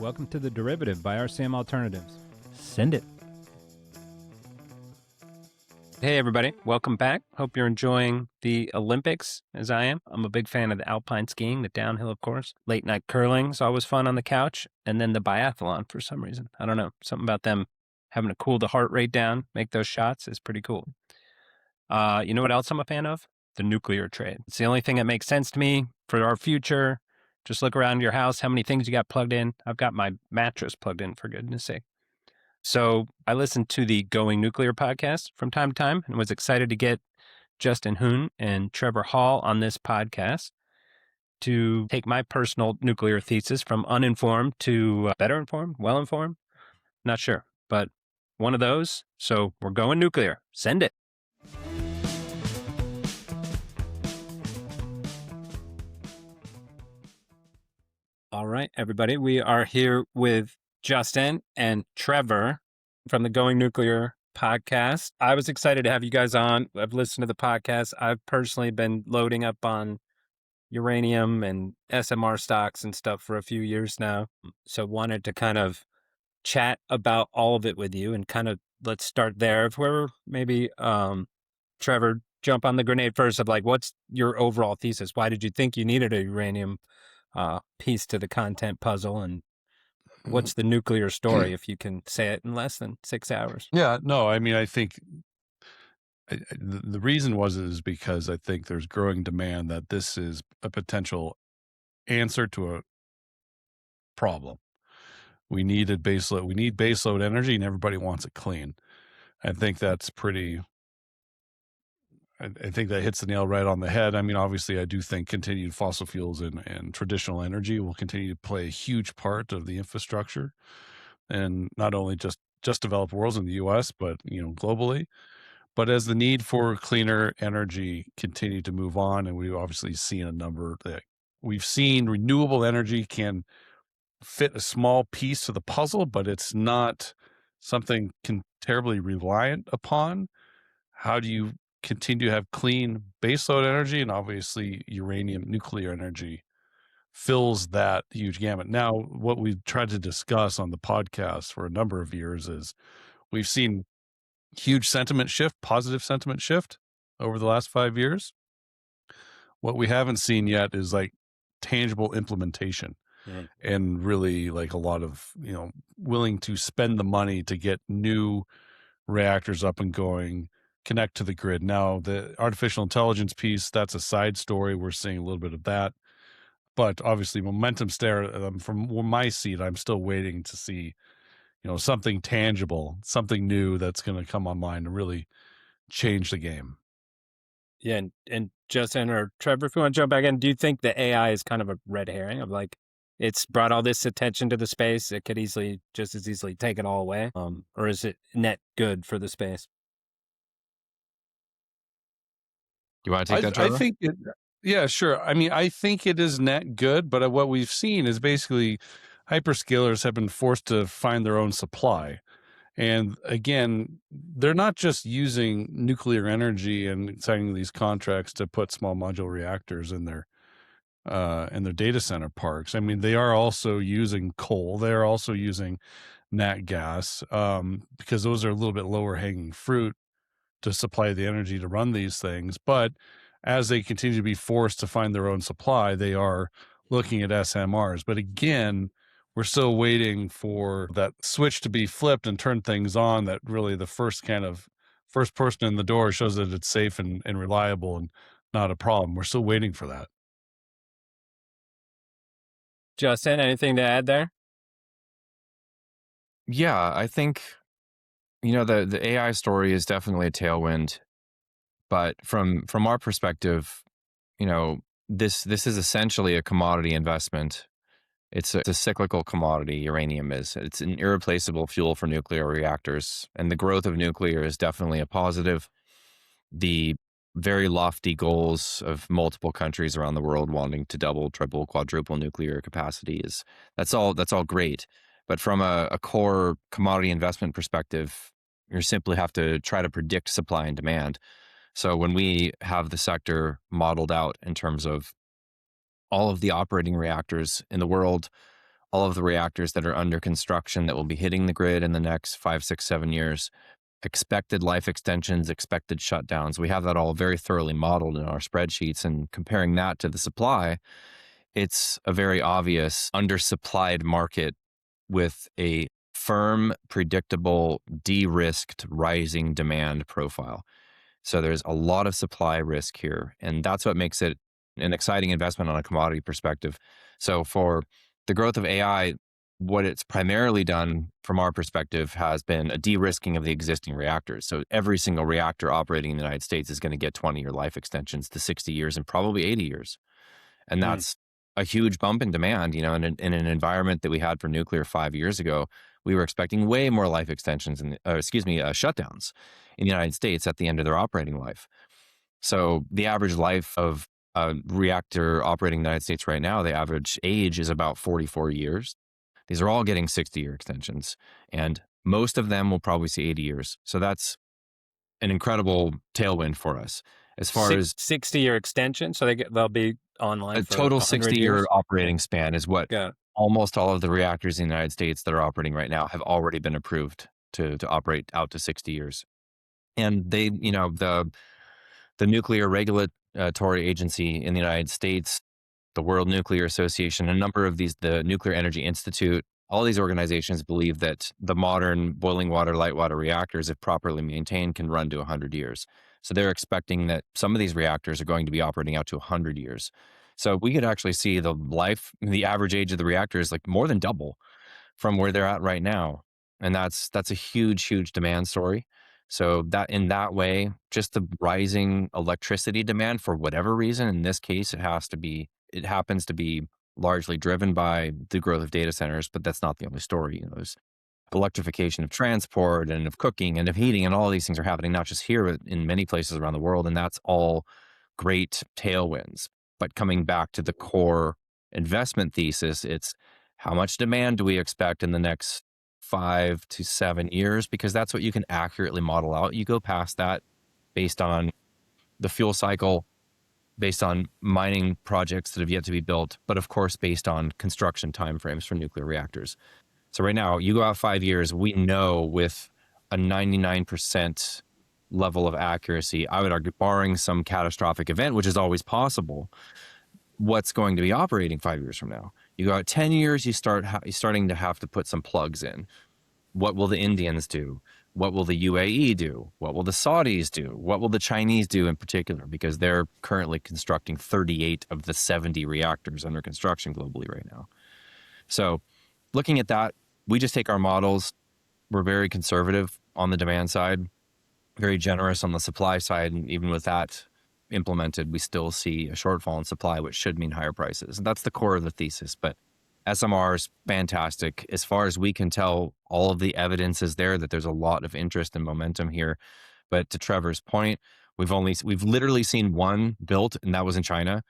Welcome to The Derivative by RCM Alternatives. Send it. Hey, everybody. Welcome back. Hope you're enjoying the Olympics as I am. I'm a big fan of the alpine skiing, the downhill, of course. Late night curling is always fun on the couch. And then the biathlon for some reason. I don't know. Something about them having to cool the heart rate down, make those shots is pretty cool. You know what else I'm a fan of? The nuclear trade. It's the only thing that makes sense to me for our future. Just look around your house, how many things you got plugged in. I've got my mattress plugged in, for goodness sake. So I listened to the Going Nuclear podcast from time to time and was excited to get Justin Huhn and Trevor Hall on this podcast to take my personal nuclear thesis from uninformed to better informed, well-informed. Not sure, but one of those. So we're going nuclear. Send it. All right, everybody. We are here with Justin and Trevor from the Going Nuclear podcast. I was excited to have you guys on. I've listened to the podcast. I've personally been loading up on uranium and SMR stocks and stuff for a few years now. So wanted to kind of chat about all of it with you and kind of let's start there. If we're maybe, Trevor, jump on the grenade first of like, what's your overall thesis? Why did you think you needed a uranium piece to the content puzzle, and what's the nuclear story, if you can say it in less than 6 hours? Yeah, no, I mean, I think the reason is because I think there's growing demand that this is a potential answer to a problem. We need baseload. We need baseload energy, and everybody wants it clean. I think that's pretty. I think that hits the nail right on the head. I mean, obviously, I do think continued fossil fuels and traditional energy will continue to play a huge part of the infrastructure, and not only just developed worlds in the U.S., but globally. But as the need for cleaner energy continue to move on, and we've obviously seen a number that we've seen renewable energy can fit a small piece to the puzzle, but it's not something terribly reliant upon. How do you continue to have clean baseload energy? And obviously uranium nuclear energy fills that huge gamut. Now, what we've tried to discuss on the podcast for a number of years is we've seen huge positive sentiment shift over the last 5 years. What we haven't seen yet is like tangible implementation and really like a lot of, willing to spend the money to get new reactors up and going, connect to the grid. Now, the artificial intelligence piece, that's a side story. We're seeing a little bit of that. But obviously, momentum's there. From my seat, I'm still waiting to see, something tangible, something new that's going to come online and really change the game. Yeah, and Justin or Trevor, if you want to jump back in, do you think the AI is kind of a red herring of like, it's brought all this attention to the space, it could just as easily take it all away? Or is it net good for the space? You want to take that, Trevor? I think yeah, sure. I mean, I think it is net good, but what we've seen is basically hyperscalers have been forced to find their own supply. And again, they're not just using nuclear energy and signing these contracts to put small modular reactors in their data center parks. I mean, they are also using coal. They are also using nat gas because those are a little bit lower hanging fruit to supply the energy to run these things. But as they continue to be forced to find their own supply, they are looking at SMRs. But again, we're still waiting for that switch to be flipped and turn things on, that really the first person in the door shows that it's safe and reliable and not a problem. We're still waiting for that. Justin, anything to add there? Yeah, I think, the AI story is definitely a tailwind, but from our perspective, this is essentially a commodity investment. It's a cyclical commodity. Uranium is. It's an irreplaceable fuel for nuclear reactors, and the growth of nuclear is definitely a positive. The very lofty goals of multiple countries around the world wanting to double, triple, quadruple nuclear capacity that's all great. But from a core commodity investment perspective, you simply have to try to predict supply and demand. So when we have the sector modeled out in terms of all of the operating reactors in the world, all of the reactors that are under construction that will be hitting the grid in the next 5, 6, 7 years, expected life extensions, expected shutdowns. We have that all very thoroughly modeled in our spreadsheets, and comparing that to the supply, it's a very obvious undersupplied market with a firm, predictable, de-risked rising demand profile. So there's a lot of supply risk here, and that's what makes it an exciting investment on a commodity perspective. So for the growth of AI, what it's primarily done from our perspective has been a de-risking of the existing reactors. So every single reactor operating in the United States is going to get 20-year life extensions to 60 years and probably 80 years. And that's a huge bump in demand. In an environment that we had for nuclear 5 years ago, we were expecting way more life extensions shutdowns in the United States at the end of their operating life. So the average life of a reactor operating in the United States right now, the average age is about 44 years. These are all getting 60-year extensions, and most of them will probably see 80 years. So that's an incredible tailwind for us. As far as 60-year extension, so they'll be online a for total 100 60-year years? operating span is what Yeah. almost all of the reactors in the United States that are operating right now have already been approved to operate out to 60 years. And they, the Nuclear Regulatory Agency in the United States, the World Nuclear Association, a number of these, the Nuclear Energy Institute, all these organizations believe that the modern boiling water, light water reactors, if properly maintained, can run to 100 years. So they're expecting that some of these reactors are going to be operating out to 100 years. So we could actually see the average age of the reactors like more than double from where they're at right now. And that's a huge, huge demand story. So that in that way, just the rising electricity demand for whatever reason, in this case, it happens to be largely driven by the growth of data centers, but that's not the only story. There's electrification of transport and of cooking and of heating, and all these things are happening, not just here, but in many places around the world. And that's all great tailwinds. But coming back to the core investment thesis, it's how much demand do we expect in the next 5 to 7 years? Because that's what you can accurately model out. You go past that based on the fuel cycle, based on mining projects that have yet to be built, but of course, based on construction timeframes for nuclear reactors. So right now, you go out 5 years, we know with a 99% level of accuracy, I would argue, barring some catastrophic event, which is always possible, what's going to be operating 5 years from now. You go out 10 years, you're starting to have to put some plugs in. What will the Indians do? What will the UAE do? What will the Saudis do? What will the Chinese do in particular? Because they're currently constructing 38 of the 70 reactors under construction globally right now. So looking at that, we just take our models. We're very conservative on the demand side, very generous on the supply side. And even with that implemented, we still see a shortfall in supply, which should mean higher prices. And that's the core of the thesis. But SMRs, fantastic. As far as we can tell, all of the evidence is there that there's a lot of interest and momentum here. But to Trevor's point, we've literally seen one built, and that was in China.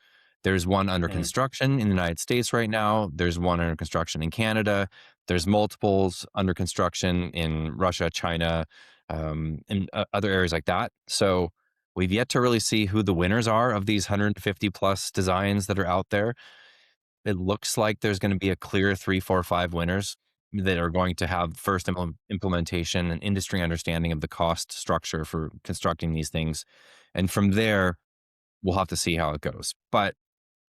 There's one under construction in the United States right now. There's one under construction in Canada. There's multiples under construction in Russia, China, and other areas like that. So we've yet to really see who the winners are of these 150 plus designs that are out there. It looks like there's going to be a clear 3, 4, 5 winners that are going to have first implementation and industry understanding of the cost structure for constructing these things. And from there, we'll have to see how it goes. But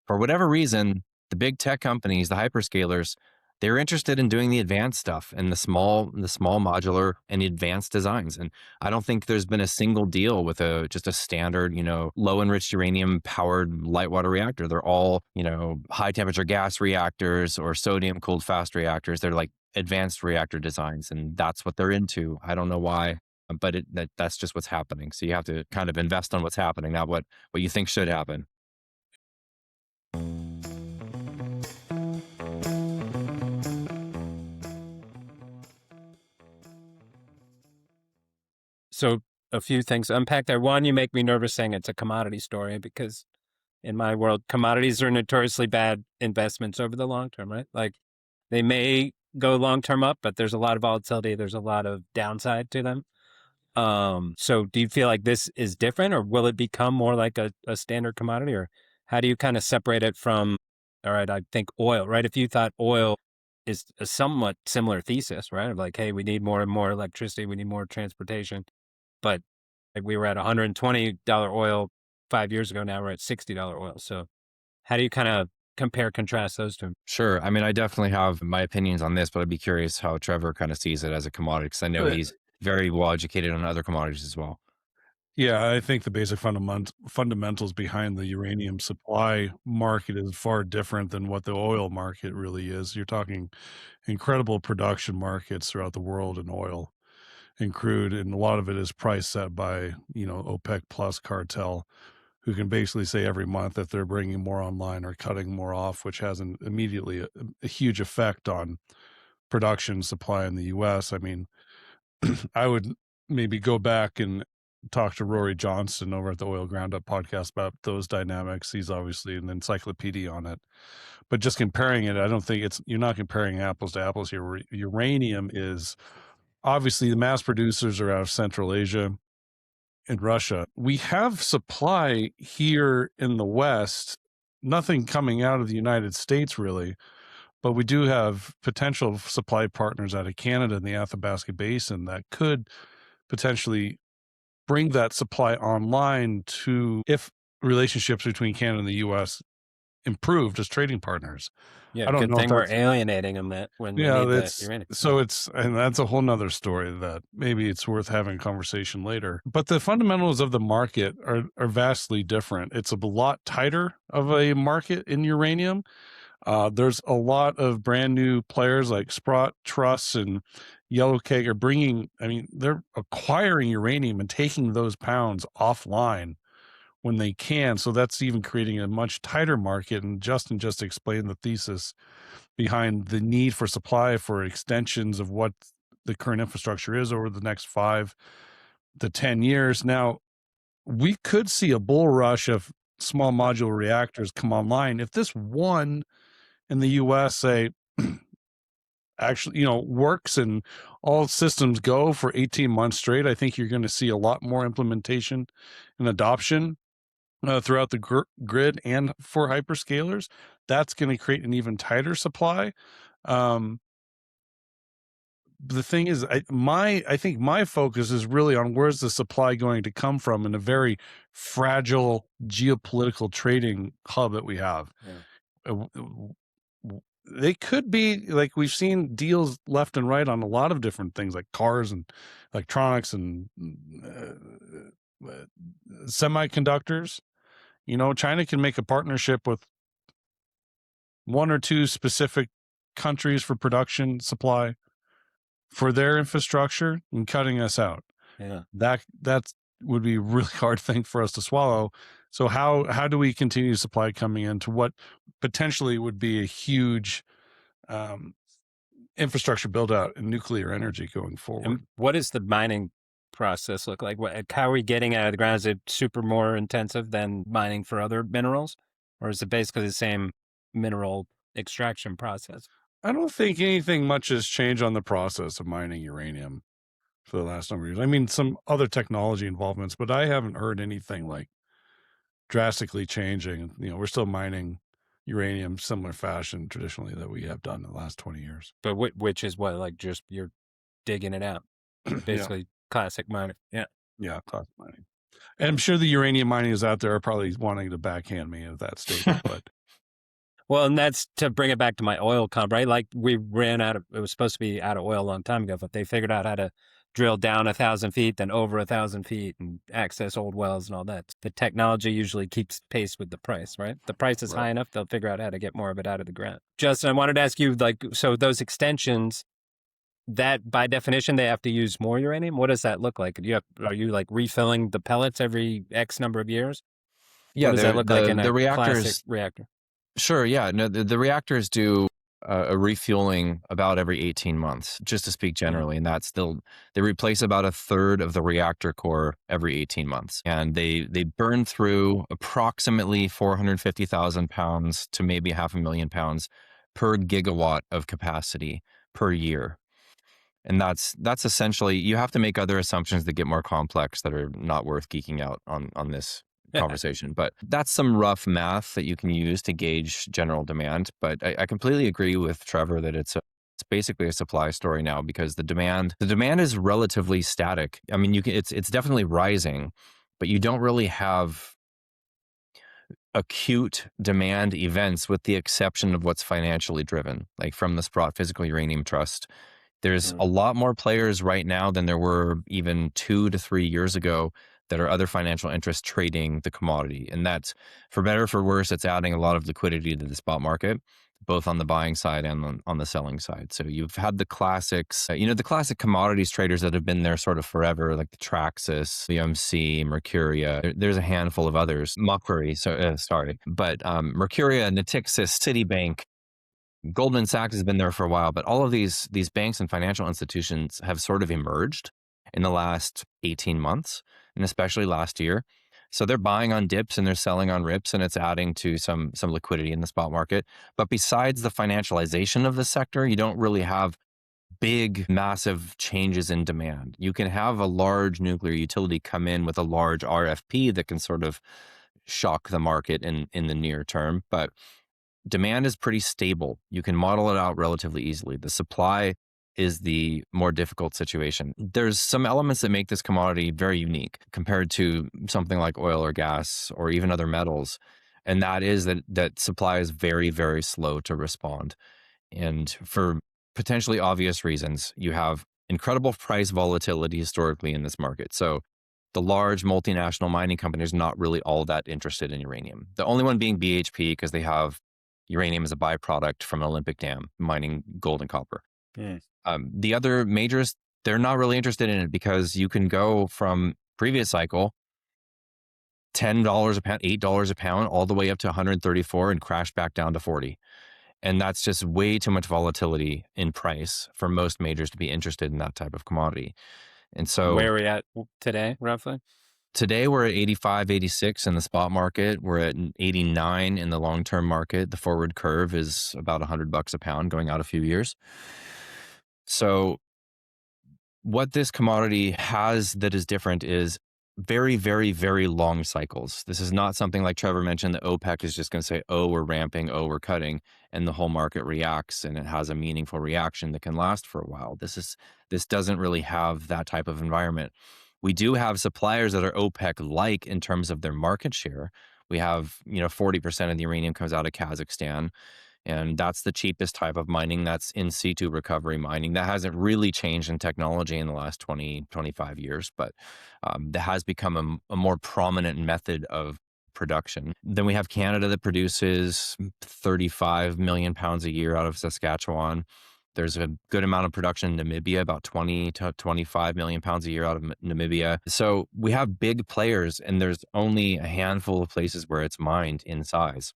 for whatever reason, the big tech companies, the hyperscalers, they're interested in doing the advanced stuff and the small modular and the advanced designs. And I don't think there's been a single deal with just a standard, low enriched uranium powered light water reactor. They're all, high temperature gas reactors or sodium cooled fast reactors. They're like advanced reactor designs, and that's what they're into. I don't know why, but that's just what's happening. So you have to kind of invest on what's happening, not what you think should happen. So a few things to unpack there. One, you make me nervous saying it's a commodity story, because in my world, commodities are notoriously bad investments over the long term, right? Like they may go long term up, but there's a lot of volatility. There's a lot of downside to them. So do you feel like this is different, or will it become more like a standard commodity, or how do you kind of separate it from, all right, I think oil, right? If you thought oil is a somewhat similar thesis, right? Of like, hey, we need more and more electricity, we need more transportation. But like we were at $120 oil 5 years ago, now we're at $60 oil. So how do you kind of compare, contrast those two? Sure. I mean, I definitely have my opinions on this, but I'd be curious how Trevor kind of sees it as a commodity, because I know he's very well educated on other commodities as well. Yeah, I think the basic fundamentals behind the uranium supply market is far different than what the oil market really is. You're talking incredible production markets throughout the world in oil and crude, and a lot of it is price set by, OPEC plus cartel, who can basically say every month that they're bringing more online or cutting more off, which has immediately a huge effect on production supply in the U.S. I mean, I would maybe go back and talk to Rory Johnston over at the Oil Groundup podcast about those dynamics. He's obviously an encyclopedia on it. But just comparing it, I don't think you're not comparing apples to apples here. Uranium is obviously the mass producers are out of Central Asia and Russia. We have supply here in the West, nothing coming out of the United States really. But we do have potential supply partners out of Canada in the Athabasca Basin that could potentially bring that supply online if relationships between Canada and the U.S. improved as trading partners. Yeah, I don't good know if thing we're that's- alienating them that when we Yeah, need the it's uranium. so and that's a whole nother story that maybe it's worth having a conversation later. But the fundamentals of the market are vastly different. It's a lot tighter of a market in uranium. There's a lot of brand new players like Sprott, Truss, and Yellow Keg they're acquiring uranium and taking those pounds offline when they can. So that's even creating a much tighter market. And Justin just explained the thesis behind the need for supply for extensions of what the current infrastructure is over the next 5 to 10 years. Now, we could see a bull rush of small modular reactors come online. If this one in the US say actually, works and all systems go for 18 months straight, I think you're going to see a lot more implementation and adoption throughout the grid and for hyperscalers. That's going to create an even tighter supply. The thing is, I think my focus is really on where's the supply going to come from in a very fragile geopolitical trading hub that we have. Yeah. They could be like we've seen deals left and right on a lot of different things like cars and electronics and semiconductors. China can make a partnership with 1 or 2 specific countries for production supply for their infrastructure and cutting us out. Yeah. That would be a really hard thing for us to swallow. So how do we continue supply coming into what potentially would be a huge infrastructure build out in nuclear energy going forward? And what does the mining process look like? How are we getting it out of the ground? Is it super more intensive than mining for other minerals? Or is it basically the same mineral extraction process? I don't think anything much has changed on the process of mining uranium for the last number of years. I mean, some other technology involvements, but I haven't heard anything like drastically changing. We're still mining uranium similar fashion traditionally that we have done in the last 20 years. But which is what, like just you're digging it out. Basically classic mining. Yeah. Yeah, classic mining. And I'm sure the uranium miners out there are probably wanting to backhand me at that statement, but well, and that's to bring it back to my oil comp, right? Like we ran out of, it was supposed to be out of oil a long time ago, but they figured out how to drill down 1,000 feet, then over 1,000 feet and access old wells and all that. The technology usually keeps pace with the price, right? The price is high enough, they'll figure out how to get more of it out of the ground. Justin, I wanted to ask you, so those extensions, that by definition, they have to use more uranium? What does that look like? Are you like refilling the pellets every X number of years? Yeah, what does that look like in a reactors, classic reactor? Sure, yeah. No, the reactors do a refueling about every 18 months, just to speak generally. And that's they replace about 1/3 of the reactor core every 18 months. And they burn through approximately 450,000 pounds to maybe 500,000 pounds per gigawatt of capacity per year. And that's essentially, you have to make other assumptions that get more complex that are not worth geeking out on this conversation. But that's some rough math that you can use to gauge general demand. But I completely agree with Trevor that it's It's basically a supply story now because the demand is relatively static. I mean, it's definitely rising, but you don't really have acute demand events with the exception of what's financially driven, like from the Sprott Physical Uranium Trust. There's a lot more players right now than there were even 2 to 3 years ago that are other financial interests trading the commodity. And that's, for better or for worse, it's adding a lot of liquidity to the spot market, both on the buying side and on the selling side. So you've had the classics, the classic commodities traders that have been there sort of forever, like the Traxxas, BMC, Mercuria. There's a handful of others. Macquarie, but Mercuria, Natixis, Citibank, Goldman Sachs has been there for a while, but all of these banks and financial institutions have sort of emerged in the last 18 months, and especially last year. So they're buying on dips and they're selling on rips, and it's adding to some liquidity in the spot market. But besides the financialization of the sector, you don't really have big, massive changes in demand. You can have a large nuclear utility come in with a large RFP that can sort of shock the market in the near term, but demand is pretty stable. You can model it out relatively easily. The supply is the more difficult situation. There's some elements that make this commodity very unique compared to something like oil or gas or even other metals. And that is that supply is very, very slow to respond. And for potentially obvious reasons, you have incredible price volatility historically in this market. So the large multinational mining companies are not really all that interested in uranium. The only one being BHP because they have uranium as a byproduct from an Olympic dam, mining gold and copper. The other majors, they're not really interested in it because you can go from previous cycle, $10 a pound, $8 a pound, all the way up to 134 and crash back down to 40. And that's just way too much volatility in price for most majors to be interested in that type of commodity. And so where are we at today, roughly? Today, we're at 85, 86 in the spot market. We're at 89 in the long-term market. The forward curve is about $100 a pound going out a few years. So what this commodity has that is different is very, very, very long cycles. This is not something like Trevor mentioned that OPEC is just going to say, oh, we're ramping, oh, we're cutting, and the whole market reacts and it has a meaningful reaction that can last for a while. This doesn't really have that type of environment. We do have suppliers that are OPEC-like in terms of their market share. We have, 40% of the uranium comes out of Kazakhstan, and that's the cheapest type of mining. That's in situ recovery mining. That hasn't really changed in technology in the last 20, 25 years, but that has become a more prominent method of production. Then we have Canada that produces 35 million pounds a year out of Saskatchewan. There's a good amount of production in Namibia, about 20 to 25 million pounds a year out of Namibia. So we have big players, and there's only a handful of places where it's mined in size.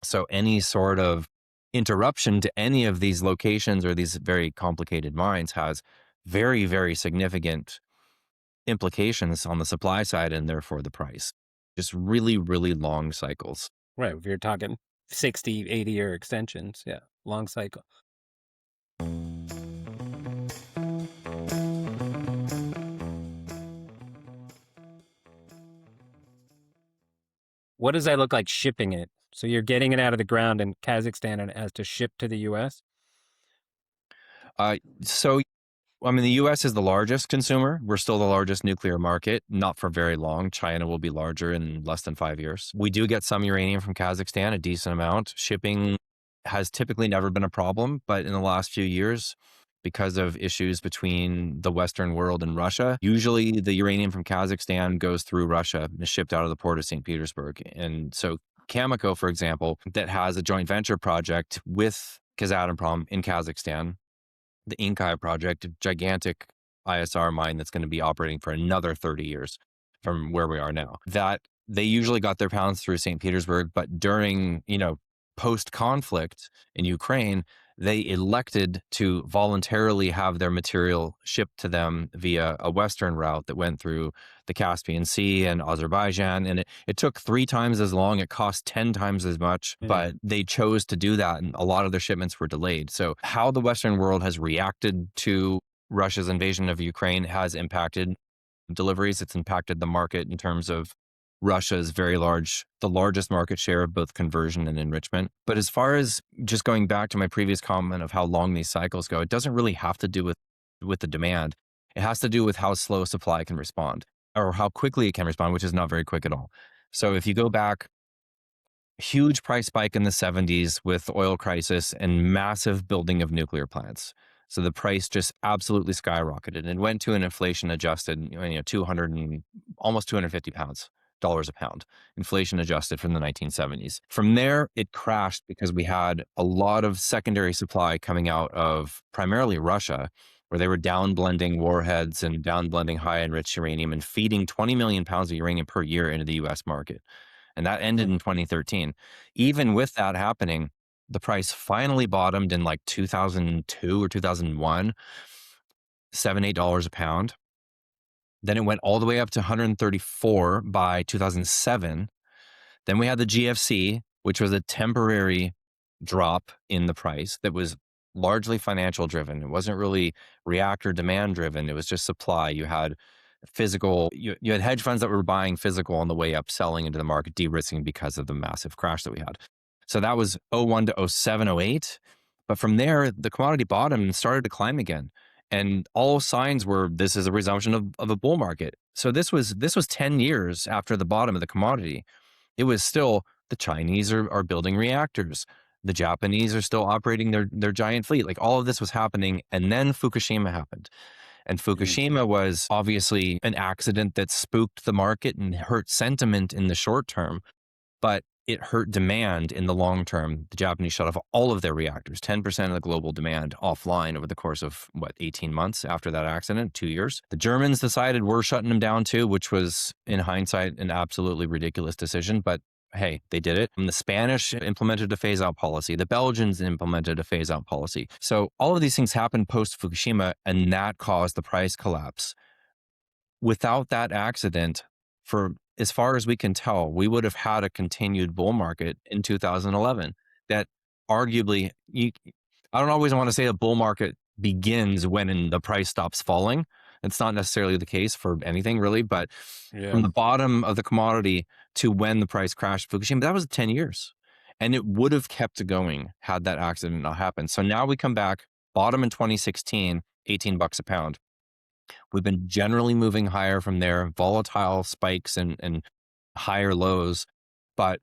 So any sort of interruption to any of these locations or these very complicated mines has very, very significant implications on the supply side and therefore the price. Just really, really long cycles. Right. If you're talking 60, 80-year extensions, yeah, long cycle. What does that look like shipping it? So you're getting it out of the ground in Kazakhstan and it has to ship to the U.S.? The U.S. is the largest consumer. We're still the largest nuclear market, not for very long. China will be larger in less than 5 years. We do get some uranium from Kazakhstan, a decent amount. Shipping has typically never been a problem, but in the last few years, because of issues between the Western world and Russia, usually the uranium from Kazakhstan goes through Russia and is shipped out of the port of St. Petersburg. And so Cameco, for example, that has a joint venture project with Kazatomprom in Kazakhstan, the Inkai project, a gigantic ISR mine that's going to be operating for another 30 years from where we are now. That they usually got their pounds through St. Petersburg, but during, post-conflict in Ukraine, they elected to voluntarily have their material shipped to them via a Western route that went through the Caspian Sea and Azerbaijan. And it took 3 times as long. It cost 10 times as much, but they chose to do that. And a lot of their shipments were delayed. So how the Western world has reacted to Russia's invasion of Ukraine has impacted deliveries. It's impacted the market in terms of Russia is very large, the largest market share of both conversion and enrichment. But as far as just going back to my previous comment of how long these cycles go, it doesn't really have to do with the demand. It has to do with how slow supply can respond or how quickly it can respond, which is not very quick at all. So if you go back, huge price spike in the 70s with oil crisis and massive building of nuclear plants. So the price just absolutely skyrocketed and went to an inflation adjusted, 200 and almost 250 dollars a pound, inflation adjusted from the 1970s. From there, it crashed because we had a lot of secondary supply coming out of primarily Russia, where they were down blending warheads and down blending high enriched uranium and feeding 20 million pounds of uranium per year into the US market. And that ended in 2013. Even with that happening, the price finally bottomed in like 2002 or 2001, $7-8 a pound. Then it went all the way up to 134 by 2007. Then we had the GFC, which was a temporary drop in the price that was largely financial driven. It wasn't really reactor demand driven. It was just supply. You had you had hedge funds that were buying physical on the way up, selling into the market, de-risking because of the massive crash that we had. So that was 01 to 07, 08. But from there, the commodity bottomed and started to climb again. And all signs were this is a resumption of a bull market. So this was 10 years after the bottom of the commodity. It was still the Chinese are building reactors. The Japanese are still operating their giant fleet. Like all of this was happening. And then Fukushima happened. And Fukushima was obviously an accident that spooked the market and hurt sentiment in the short term, but it hurt demand in the long term. The Japanese shut off all of their reactors, 10% of the global demand offline over the course of 18 months after that accident, 2 years. The Germans decided we're shutting them down too, which was in hindsight an absolutely ridiculous decision, but hey, they did it. And the Spanish implemented a phase out policy. The Belgians implemented a phase out policy. So all of these things happened post Fukushima, and that caused the price collapse. Without that accident, for as far as we can tell, we would have had a continued bull market in 2011 that arguably, I don't always want to say a bull market begins when the price stops falling. It's not necessarily the case for anything really, but from the bottom of the commodity to when the price crashed Fukushima, that was 10 years. And it would have kept going had that accident not happened. So now we come back, bottom in 2016, $18 a pound. We've been generally moving higher from there, volatile spikes and higher lows, but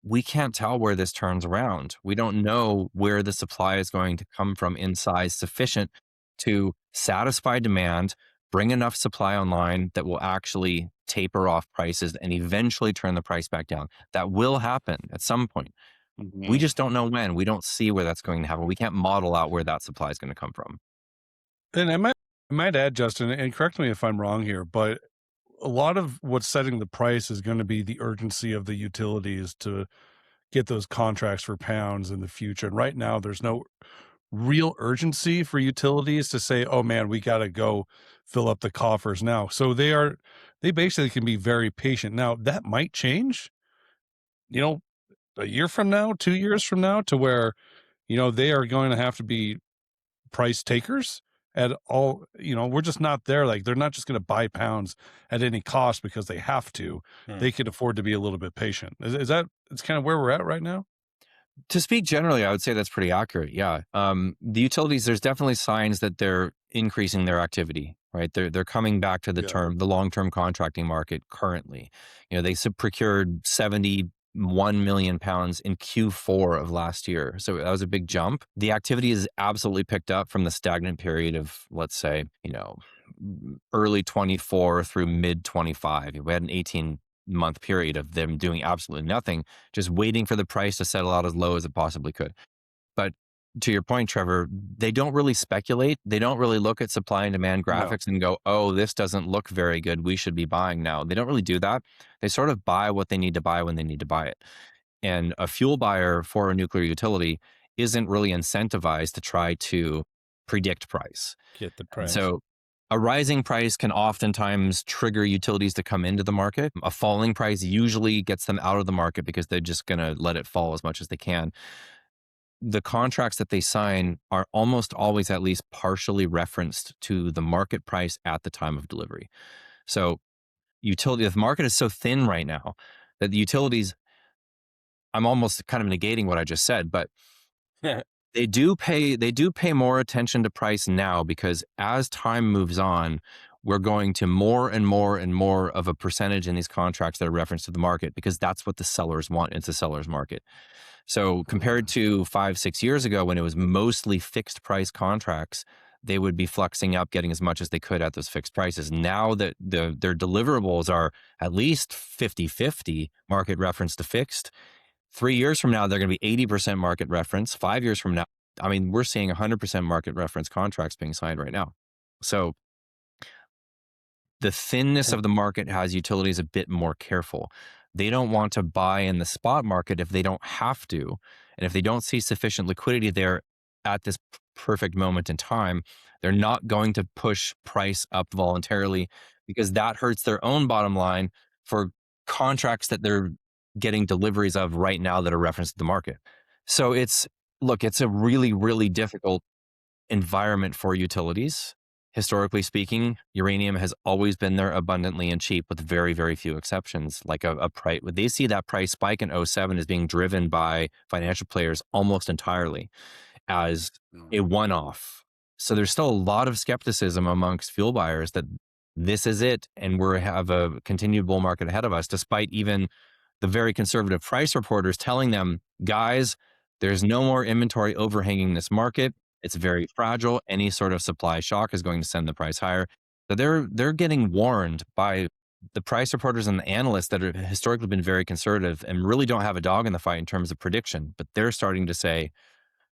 we can't tell where this turns around. We don't know where the supply is going to come from in size sufficient to satisfy demand, bring enough supply online that will actually taper off prices and eventually turn the price back down. That will happen at some point. We just don't know when. We don't see where that's going to happen. We can't model out where that supply is going to come from. And I might add, Justin, and correct me if I'm wrong here, but a lot of what's setting the price is going to be the urgency of the utilities to get those contracts for pounds in the future. And right now, there's no real urgency for utilities to say, oh man, we got to go fill up the coffers now. So they basically can be very patient. Now that might change, a year from now, 2 years from now, to where, they are going to have to be price takers at all. We're just not there. Like they're not just going to buy pounds at any cost because they have to. They can afford to be a little bit patient. It's kind of where we're at right now? To speak generally, I would say that's pretty accurate. Yeah. The utilities, there's definitely signs that they're increasing their activity, right? They're coming back to the long-term contracting market currently. They procured 71 million pounds in Q4 of last year. So that was a big jump. The activity has absolutely picked up from the stagnant period of, let's say, early 24 through mid 25. We had an 18-month period of them doing absolutely nothing, just waiting for the price to settle out as low as it possibly could. But to your point, Trevor, they don't really speculate. They don't really look at supply and demand graphics and go, oh, this doesn't look very good. We should be buying now. They don't really do that. They sort of buy what they need to buy when they need to buy it. And a fuel buyer for a nuclear utility isn't really incentivized to try to predict price. Get the price. So a rising price can oftentimes trigger utilities to come into the market. A falling price usually gets them out of the market because they're just going to let it fall as much as they can. The contracts that they sign are almost always at least partially referenced to the market price at the time of delivery. So the market is so thin right now that the utilities, I'm almost kind of negating what I just said, but they do pay more attention to price now, because as time moves on, we're going to more and more and more of a percentage in these contracts that are referenced to the market, because that's what the sellers want. It's a seller's market. So compared to 5-6 years ago, when it was mostly fixed price contracts, they would be flexing up, getting as much as they could at those fixed prices. Now that their deliverables are at least 50-50 market reference to fixed, 3 years from now, they're going to be 80% market reference. 5 years from now, I mean, we're seeing 100% market reference contracts being signed right now. So the thinness of the market has utilities a bit more careful. They don't want to buy in the spot market if they don't have to. And if they don't see sufficient liquidity there at this perfect moment in time, they're not going to push price up voluntarily, because that hurts their own bottom line for contracts that they're getting deliveries of right now that are referenced to the market. So it's a really, really difficult environment for utilities. Historically speaking, uranium has always been there abundantly and cheap, with very, very few exceptions. Like a price, they see that price spike in 2007 as being driven by financial players almost entirely as a one-off. So there's still a lot of skepticism amongst fuel buyers that this is it, and we have a continued bull market ahead of us, despite even the very conservative price reporters telling them, guys, there's no more inventory overhanging this market. It's very fragile. Any sort of supply shock is going to send the price higher. So they're getting warned by the price reporters and the analysts that have historically been very conservative and really don't have a dog in the fight in terms of prediction. But they're starting to say,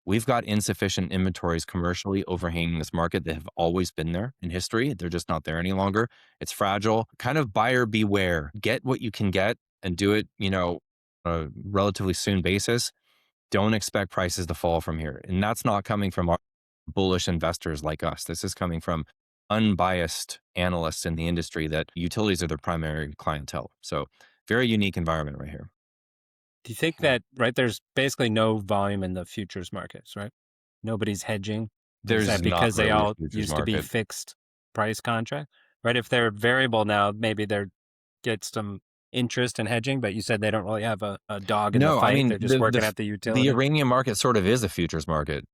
we've got insufficient inventories commercially overhanging this market that have always been there in history. They're just not there any longer. It's fragile. Kind of buyer beware. Get what you can get and do it, on a relatively soon basis. Don't expect prices to fall from here. And that's not coming from our bullish investors like us. This is coming from unbiased analysts in the industry that utilities are their primary clientele. So very unique environment right here. Do you think that, right, there's basically no volume in the futures markets, right? Nobody's hedging. There's Is that not because they really a all futures used to be market. fixed price contract, right? If they're variable now, maybe they're get some interest in hedging, but you said they don't really have a dog in the No, I fight. mean, They're just working at the the utility. uranium market sort of is a futures market.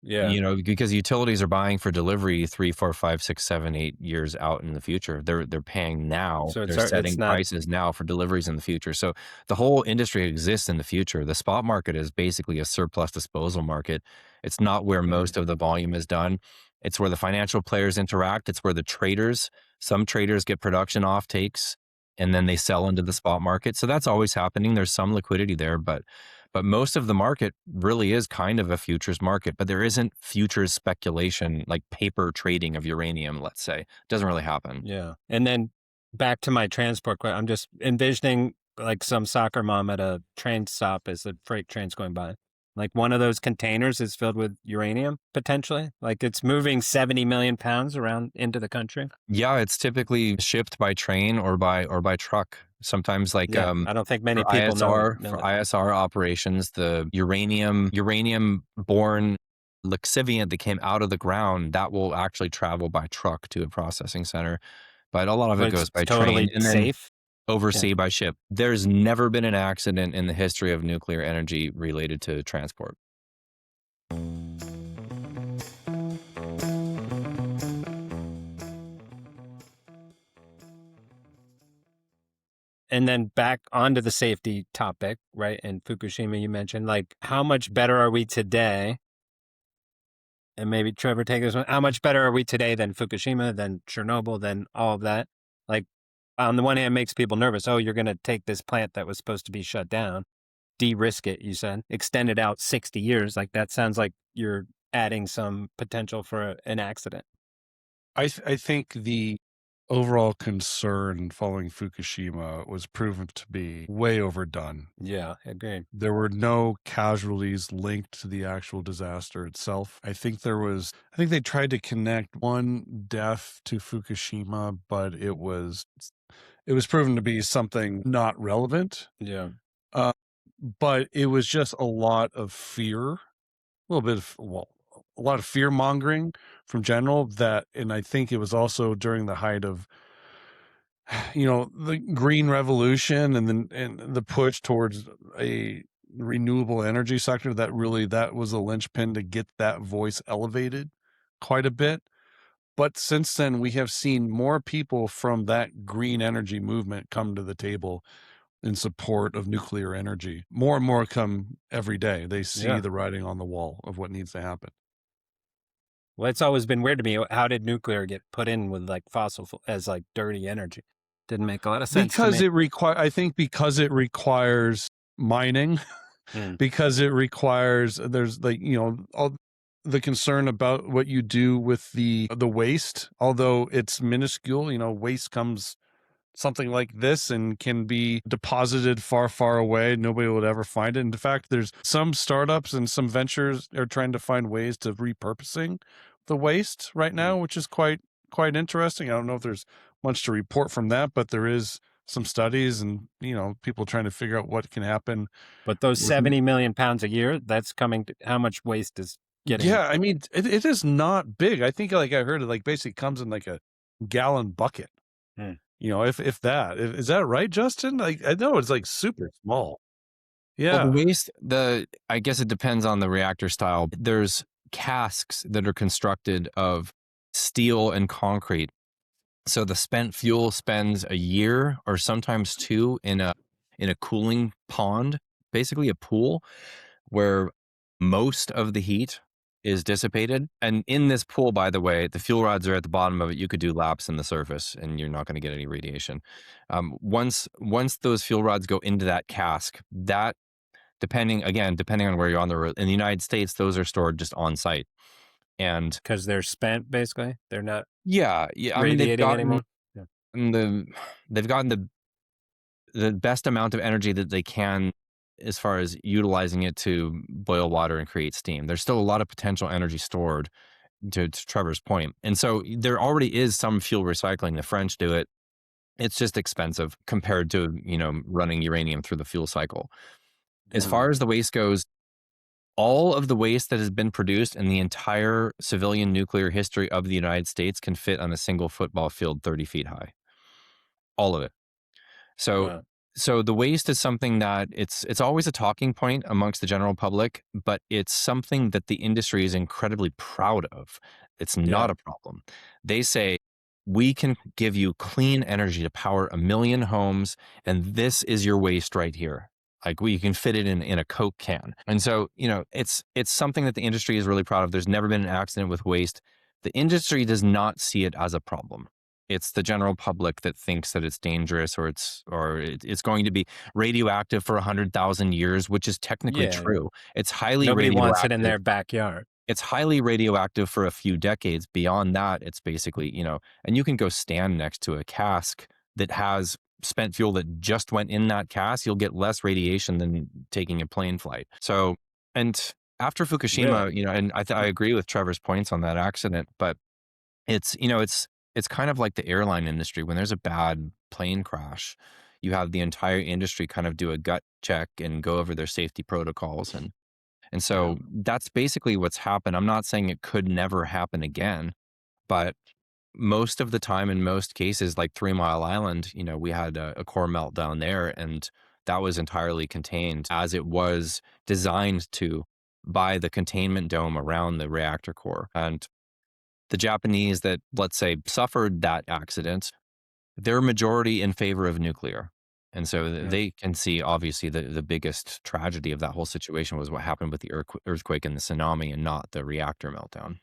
Yeah. Because utilities are buying for delivery 3, 4, 5, 6, 7, 8 years out in the future. They're paying now. So They're it's setting not, prices now for deliveries in the future. So the whole industry exists in the future. The spot market is basically a surplus disposal market. It's not where most of the volume is done. It's where the financial players interact. It's where some traders get production off takes and then they sell into the spot market. So that's always happening. There's some liquidity there, but most of the market really is kind of a futures market, but there isn't futures speculation like paper trading of uranium, let's say. It doesn't really happen. yeah. And then back to my transport question, I'm just envisioning like some soccer mom at a train stop as the freight train's going by. Like one of those containers is filled with uranium, potentially. Like it's moving 70 million pounds around into the country. Yeah, it's typically shipped by train or by truck. Sometimes I don't think many for people ISR know for that. ISR operations, the uranium born lixiviant that came out of the ground, that will actually travel by truck to a processing center. But a lot of it But goes it's by totally train and then safe. oversea by ship. There's never been an accident in the history of nuclear energy related to transport. And then back onto the safety topic, right? In Fukushima, you mentioned like how much better are we today? And maybe Trevor, take this one. How much better are we today than Fukushima, than Chernobyl, than all of that? Like on the one hand, it makes people nervous. Oh, you're going to take this plant that was supposed to be shut down, de-risk it, you said, extend it out 60 years. Like that sounds like you're adding some potential for an accident. I think the overall concern following Fukushima was proven to be way overdone. Yeah, agreed. There were no casualties linked to the actual disaster itself. I think they tried to connect one death to Fukushima, but it was proven to be something not relevant. Yeah. But it was just a lot of fear, a lot of fear mongering from general and I think it was also during the height of the green revolution and the push towards a renewable energy sector, that was a linchpin to get that voice elevated quite a bit. But since then, we have seen more people from that green energy movement come to the table in support of nuclear energy. More and more come every day. They see the writing on the wall of what needs to happen. Well, it's always been weird to me. How did nuclear get put in with like as like dirty energy? Didn't make a lot of sense Because to me. because it requires mining, because it requires, there's like, all the concern about what you do with the waste, although it's minuscule, waste comes something like this and can be deposited far, far away. Nobody would ever find it. In fact, there's some startups and some ventures are trying to find ways to repurposing the waste right now, which is quite interesting. I don't know if there's much to report from that, but there is some studies and, people trying to figure out what can happen. But those 70 million pounds a year, that's coming to how much waste is getting. Yeah, I mean, it is not big. I think I heard it basically comes in like a gallon bucket. If that, is that right, Justin? I know it's super small. Yeah. Well, the waste, I guess it depends on the reactor style. There's casks that are constructed of steel and concrete. So the spent fuel spends a year or sometimes 2 in a cooling pond, basically a pool, where most of the heat is dissipated. And in this pool, by the way, the fuel rods are at the bottom of it. You could do laps in the surface and you're not going to get any radiation. Once those fuel rods go into that cask, that depending on where you're on the road, in the United States, those are stored just on site. And because they're spent, basically, they're not. Yeah. I mean, they've gotten the best amount of energy that they can as far as utilizing it to boil water and create steam. There's still a lot of potential energy stored, to Trevor's point. And so there already is some fuel recycling. The French do it. It's just expensive compared to, running uranium through the fuel cycle. As far as the waste goes, all of the waste that has been produced in the entire civilian nuclear history of the United States can fit on a single football field 30 feet high. All of it. So the waste is something that it's always a talking point amongst the general public, but it's something that the industry is incredibly proud of. It's not a problem. They say, we can give you clean energy to power 1 million homes, and this is your waste right here. You can fit it in a Coke can. And so, it's something that the industry is really proud of. There's never been an accident with waste. The industry does not see it as a problem. It's the general public that thinks that it's dangerous or it's going to be radioactive for 100,000 years, which is technically true. It's highly radioactive. Nobody wants it in their backyard. It's highly radioactive for a few decades. Beyond that, it's basically, and you can go stand next to a cask that has spent fuel that just went in that cask, you'll get less radiation than taking a plane flight. So, and after Fukushima, and I agree with Trevor's points on that accident, but it's kind of like the airline industry. When there's a bad plane crash, you have the entire industry kind of do a gut check and go over their safety protocols. And so that's basically what's happened. I'm not saying it could never happen again, but most of the time, in most cases, like 3 Mile Island, we had a core meltdown there, and that was entirely contained as it was designed to by the containment dome around the reactor core. And the Japanese that, let's say, suffered that accident, they're majority in favor of nuclear. And so they can see, obviously, the biggest tragedy of that whole situation was what happened with the earthquake and the tsunami, and not the reactor meltdown.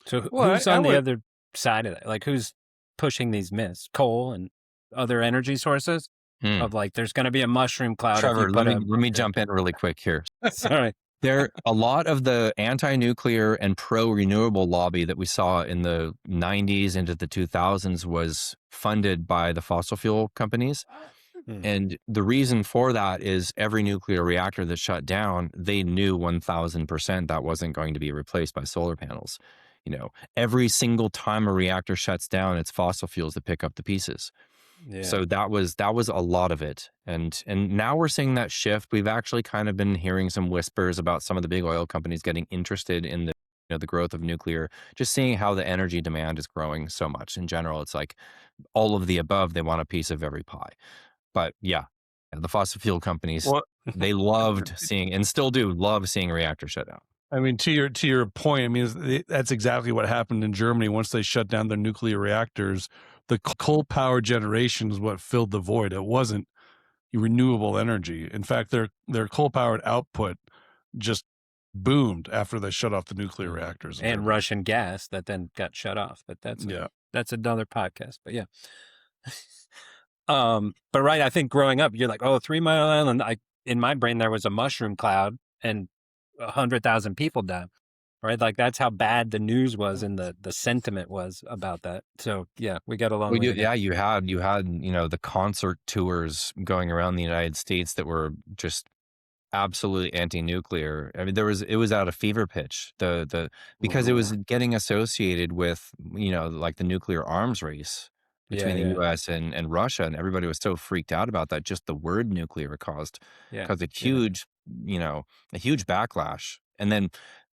So who's on the other side of that? Who's pushing these myths? Coal and other energy sources of there's going to be a mushroom cloud. Trevor, let me jump in really quick here. Sorry. A lot of the anti-nuclear and pro-renewable lobby that we saw in the 90s into the 2000s was funded by the fossil fuel companies. And the reason for that is every nuclear reactor that shut down, they knew 1,000% that wasn't going to be replaced by solar panels. Every single time a reactor shuts down, it's fossil fuels that pick up the pieces. Yeah. So that was a lot of it. And now we're seeing that shift. We've actually kind of been hearing some whispers about some of the big oil companies getting interested in the the growth of nuclear, just seeing how the energy demand is growing so much in general. It's like all of the above, they want a piece of every pie. But yeah, the fossil fuel companies, Well, they loved seeing, and still do love seeing reactors shut down. I mean, to your point, I mean, that's exactly what happened in Germany. Once they shut down their nuclear reactors, the coal power generation is what filled the void. It wasn't renewable energy. In fact, their coal powered output just boomed after they shut off the nuclear reactors. And Russian gas that then got shut off. But that's another podcast. But yeah. But right, I think growing up, you're like, oh, 3 Mile Island. In my brain, there was a mushroom cloud and 100,000 people died. Right, like that's how bad the news was and the sentiment was about that. So yeah, we got a long way. You had the concert tours going around the United States that were just absolutely anti-nuclear. I mean, it was at a fever pitch. Because it was getting associated with like the nuclear arms race between the U.S. and Russia, and everybody was so freaked out about that. Just the word nuclear caused a huge backlash. And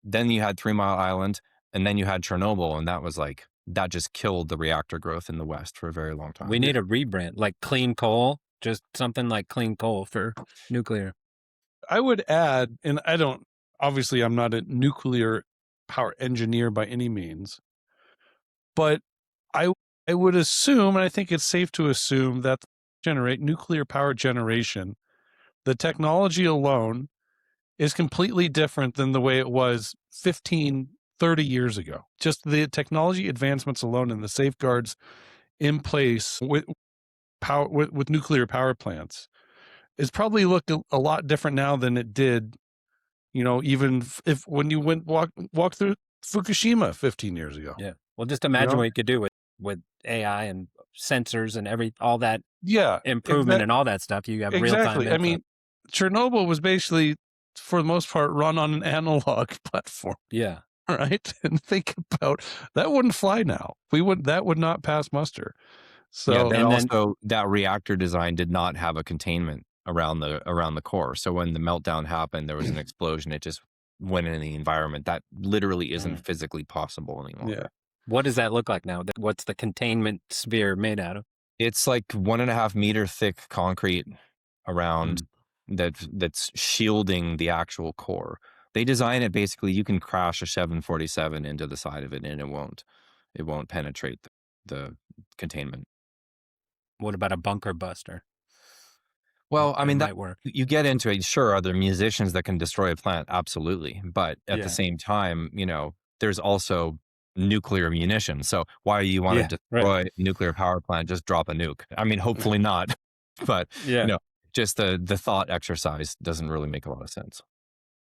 then you had 3 Mile Island, and then you had Chernobyl, and that just killed the reactor growth in the West for a very long time. We need a rebrand, like clean coal, just something like clean coal for nuclear. I would add, and obviously I'm not a nuclear power engineer by any means, but I would assume, and I think it's safe to assume, that nuclear power generation, the technology alone is completely different than the way it was 15, 30 years ago. Just the technology advancements alone and the safeguards in place with nuclear power plants is probably looked a lot different now than it did, even when you walk through Fukushima 15 years ago. Yeah. Well, just imagine what you could do with AI and sensors and all that improvement and all that stuff. You have real-time info. I mean, Chernobyl was basically, for the most part, run on an analog platform. Yeah. Right. And think about that wouldn't fly now. That would not pass muster. So also that reactor design did not have a containment around the core. So when the meltdown happened, there was an explosion. It just went in the environment. That literally isn't physically possible anymore. Yeah. What does that look like now? What's the containment sphere made out of? It's like 1.5 meter thick concrete around that's shielding the actual core. They design it basically, you can crash a 747 into the side of it and it won't penetrate the containment. What about a bunker buster? Well, I mean, that might work. You get into it. Sure, are there musicians that can destroy a plant? Absolutely. But at the same time, there's also nuclear munitions. So why you want to destroy a nuclear power plant? Just drop a nuke. I mean, hopefully not. But just the thought exercise doesn't really make a lot of sense.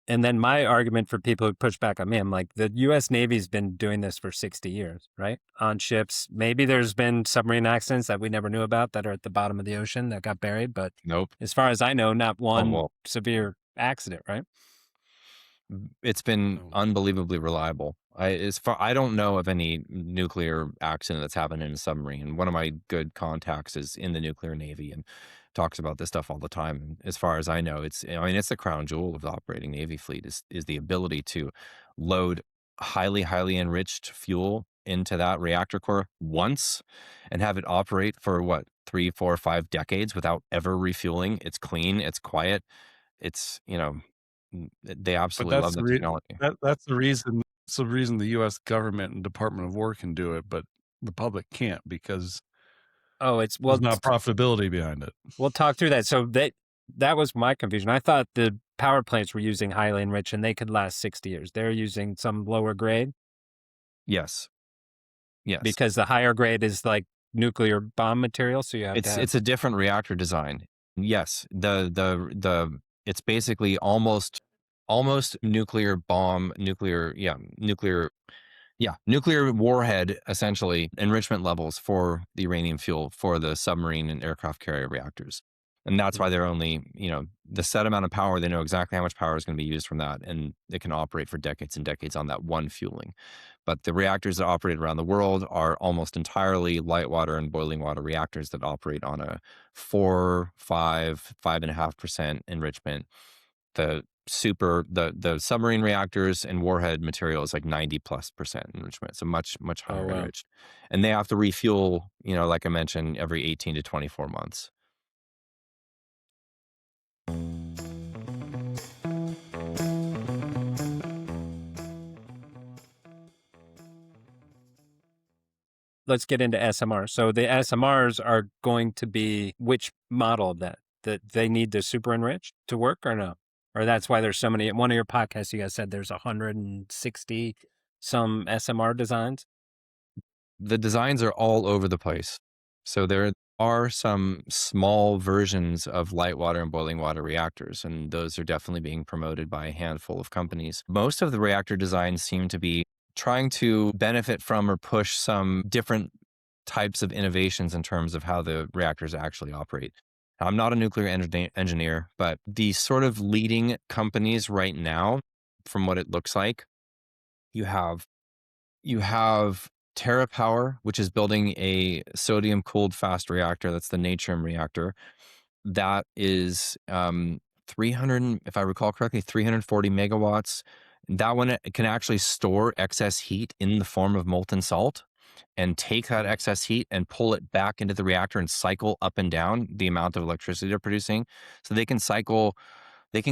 And then my argument for people who push back on me, I'm like, the U.S. Navy's been doing this for 60 years, right? On ships. Maybe there's been submarine accidents that we never knew about that are at the bottom of the ocean that got buried. But nope. As far as I know, not one severe accident, right? It's been unbelievably reliable. I don't know of any nuclear accident that's happened in a submarine. One of my good contacts is in the nuclear Navy and talks about this stuff all the time. As far as I know, it's the crown jewel of the operating Navy fleet is the ability to load highly, highly enriched fuel into that reactor core once and have it operate for 3, 4, 5 decades without ever refueling. It's clean, it's quiet. It's, they absolutely love the technology. That's the reason. That's the reason the U.S. government and Department of War can do it, but the public can't because there's not profitability behind it. We'll talk through that. So that was my confusion. I thought the power plants were using highly enriched and they could last 60 years. They're using some lower grade. Yes. Because the higher grade is like nuclear bomb material. So it's a different reactor design. Yes. It's basically almost nuclear bomb, nuclear warhead, essentially, enrichment levels for the uranium fuel for the submarine and aircraft carrier reactors. And that's why they're only, the set amount of power, they know exactly how much power is going to be used from that. And they can operate for decades and decades on that one fueling. But the reactors that operate around the world are almost entirely light water and boiling water reactors that operate on a 4, 5, 5.5% enrichment. The the submarine reactors and warhead material is like 90+% enrichment. So much higher wow. enriched. And they have to refuel, like I mentioned, every 18 to 24 months. Let's get into SMRs. So the SMRs are going to be which model of that? That they need to super enrich to work or no? Or that's why there's so many. In one of your podcasts, you guys said there's 160 some SMR designs. The designs are all over the place. So there are some small versions of light water and boiling water reactors, and those are definitely being promoted by a handful of companies. Most of the reactor designs seem to be trying to benefit from or push some different types of innovations in terms of how the reactors actually operate. I'm not a nuclear engineer, but the sort of leading companies right now, from what it looks like, you have TerraPower, which is building a sodium-cooled fast reactor. That's the Natrium reactor. That is 300, if I recall correctly, 340 megawatts. That one can actually store excess heat in the form of molten salt and take that excess heat and pull it back into the reactor and cycle up and down the amount of electricity they're producing. So they can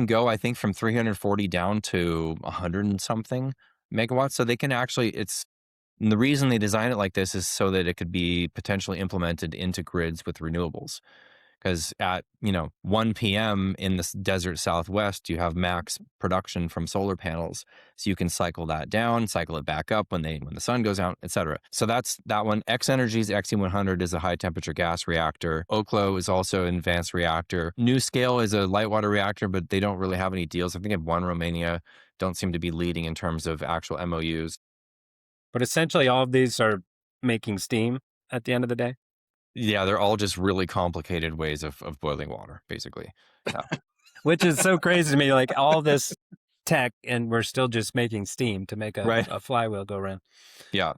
go, I think, from 340 down to 100 and something megawatts. So they can actually, and the reason they design it like this is so that it could be potentially implemented into grids with renewables. Because at 1 p.m. in the desert Southwest, you have max production from solar panels, so you can cycle that down, cycle it back up when the sun goes out, etc. So that's that one. X Energy's XE100 is a high temperature gas reactor. Oklo is also an advanced reactor. NuScale is a light water reactor, but they don't really have any deals. I think of one Romania, don't seem to be leading in terms of actual MOUs. But essentially, all of these are making steam at the end of the day. Yeah, they're all just really complicated ways of boiling water, basically. Yeah. Which is so crazy to me. Like all this tech, and we're still just making steam to make a flywheel go around. Yeah.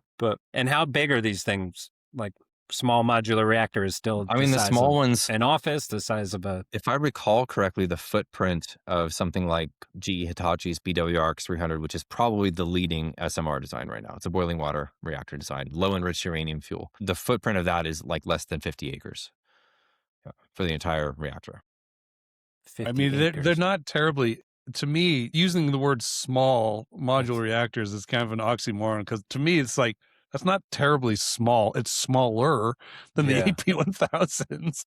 And how big are these things? Like small modular reactor is still. I mean, the small ones. An office, the size of a. If I recall correctly, the footprint of something like GE Hitachi's BWRX-300, which is probably the leading SMR design right now. It's a boiling water reactor design, low enriched uranium fuel. The footprint of that is like less than 50 acres for the entire reactor. I mean, they're not terribly. To me, using the word small modular reactors is kind of an oxymoron, because to me, it's like, that's not terribly small. It's smaller than the AP1000s.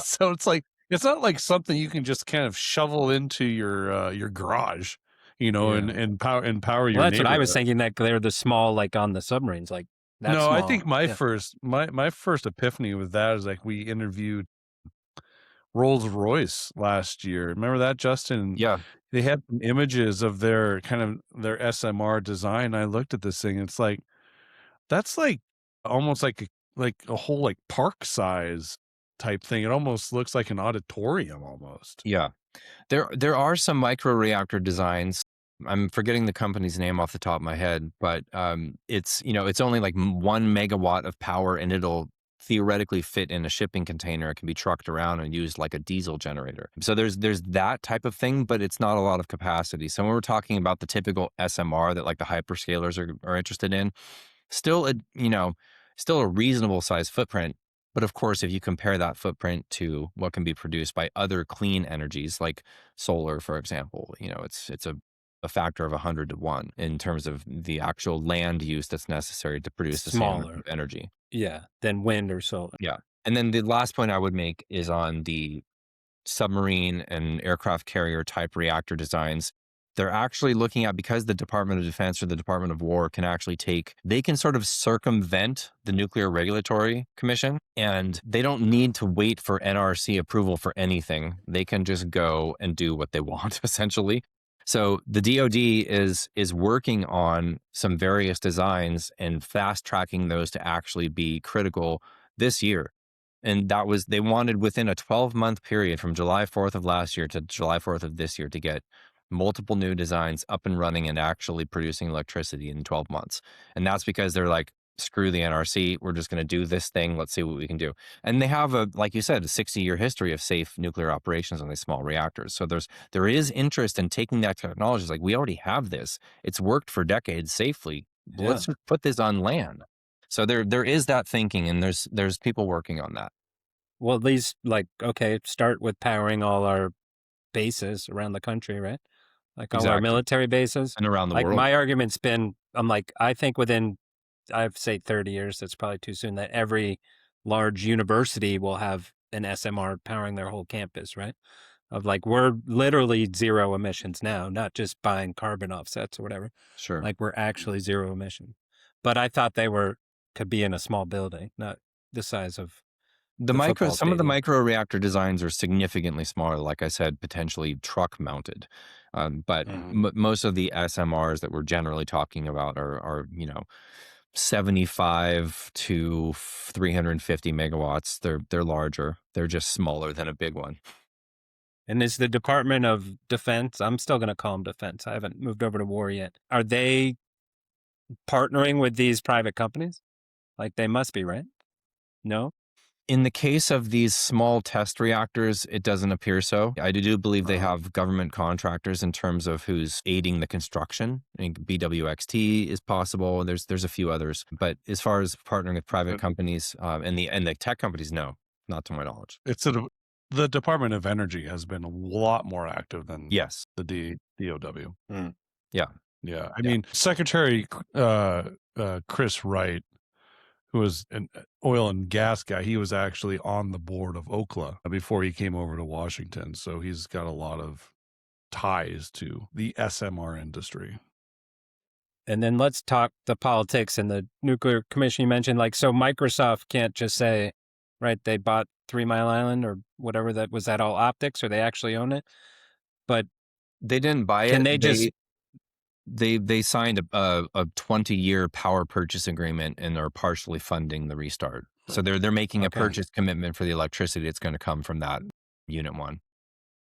So it's like, it's not like something you can just kind of shovel into your garage, and power your. That's what I was thinking, that they're the small, like on the submarines, like that. No, small. I think my first epiphany with that is like, we interviewed Rolls-Royce last year. Remember that, Justin? Yeah. They had some images of their SMR design. I looked at this thing. It's like, that's like almost like a whole like park size type thing. It almost looks like an auditorium almost. Yeah. There are some micro reactor designs. I'm forgetting the company's name off the top of my head, but it's only like 1 megawatt of power, and it'll theoretically fit in a shipping container. It can be trucked around and used like a diesel generator. So there's that type of thing, but it's not a lot of capacity. So when we're talking about the typical SMR that like the hyperscalers are interested in, still a reasonable size footprint. But of course, if you compare that footprint to what can be produced by other clean energies like solar, for example, it's a factor of 100 to 1 in terms of the actual land use that's necessary to produce the same amount of energy. Yeah, than wind or solar. Yeah. And then the last point I would make is on the submarine and aircraft carrier type reactor designs. They're actually looking at, because the Department of Defense or the Department of War they can sort of circumvent the Nuclear Regulatory Commission, and they don't need to wait for NRC approval for anything. They can just go and do what they want, essentially. So the DoD is working on some various designs and fast tracking those to actually be critical this year. And they wanted within a 12-month period from July 4th of last year to July 4th of this year to get multiple new designs up and running and actually producing electricity in 12 months. And that's because they're like, screw the NRC. We're just going to do this thing. Let's see what we can do. And they have like you said, a 60-year history of safe nuclear operations on these small reactors. So there is interest in taking that technology. It's like, we already have this. It's worked for decades safely. Yeah. Let's just put this on land. So there is that thinking, and there's people working on that. Well, at least okay, start with powering all our bases around the country, right? Like all our Exactly. military bases. And around the Like world. my argument's been, I think within, I'd say 30 years, that's probably too soon, that every large university will have an SMR powering their whole campus, right? Of like, we're literally zero emissions now, not just buying carbon offsets or whatever. Sure. Like we're actually zero emission. But I thought could be in a small building, not the size of Some of the micro reactor designs are significantly smaller, like I said, potentially truck mounted. But most of the SMRs that we're generally talking about are 75 to 350 megawatts. They're larger. They're just smaller than a big one. And is the Department of Defense, I'm still going to call them defense, I haven't moved over to war yet, are they partnering with these private companies? Like they must be, right? No? In the case of these small test reactors, it doesn't appear so. I do believe they have government contractors in terms of who's aiding the construction. I think BWXT is possible. There's a few others, but as far as partnering with private companies and the tech companies, no, not to my knowledge. The Department of Energy has been a lot more active than yes the DOW. Yeah. I mean, Secretary Chris Wright, who was an oil and gas guy, he was actually on the board of Okla before he came over to Washington. So he's got a lot of ties to the SMR industry. And then let's talk the politics and the nuclear commission you mentioned. Like, so Microsoft can't just say, right, they bought 3 Mile Island or whatever was that all optics, or they actually own it? But they didn't buy it. Can they just... They signed a 20-year power purchase agreement and are partially funding the restart. So they're making a purchase commitment for the electricity that's going to come from that unit 1.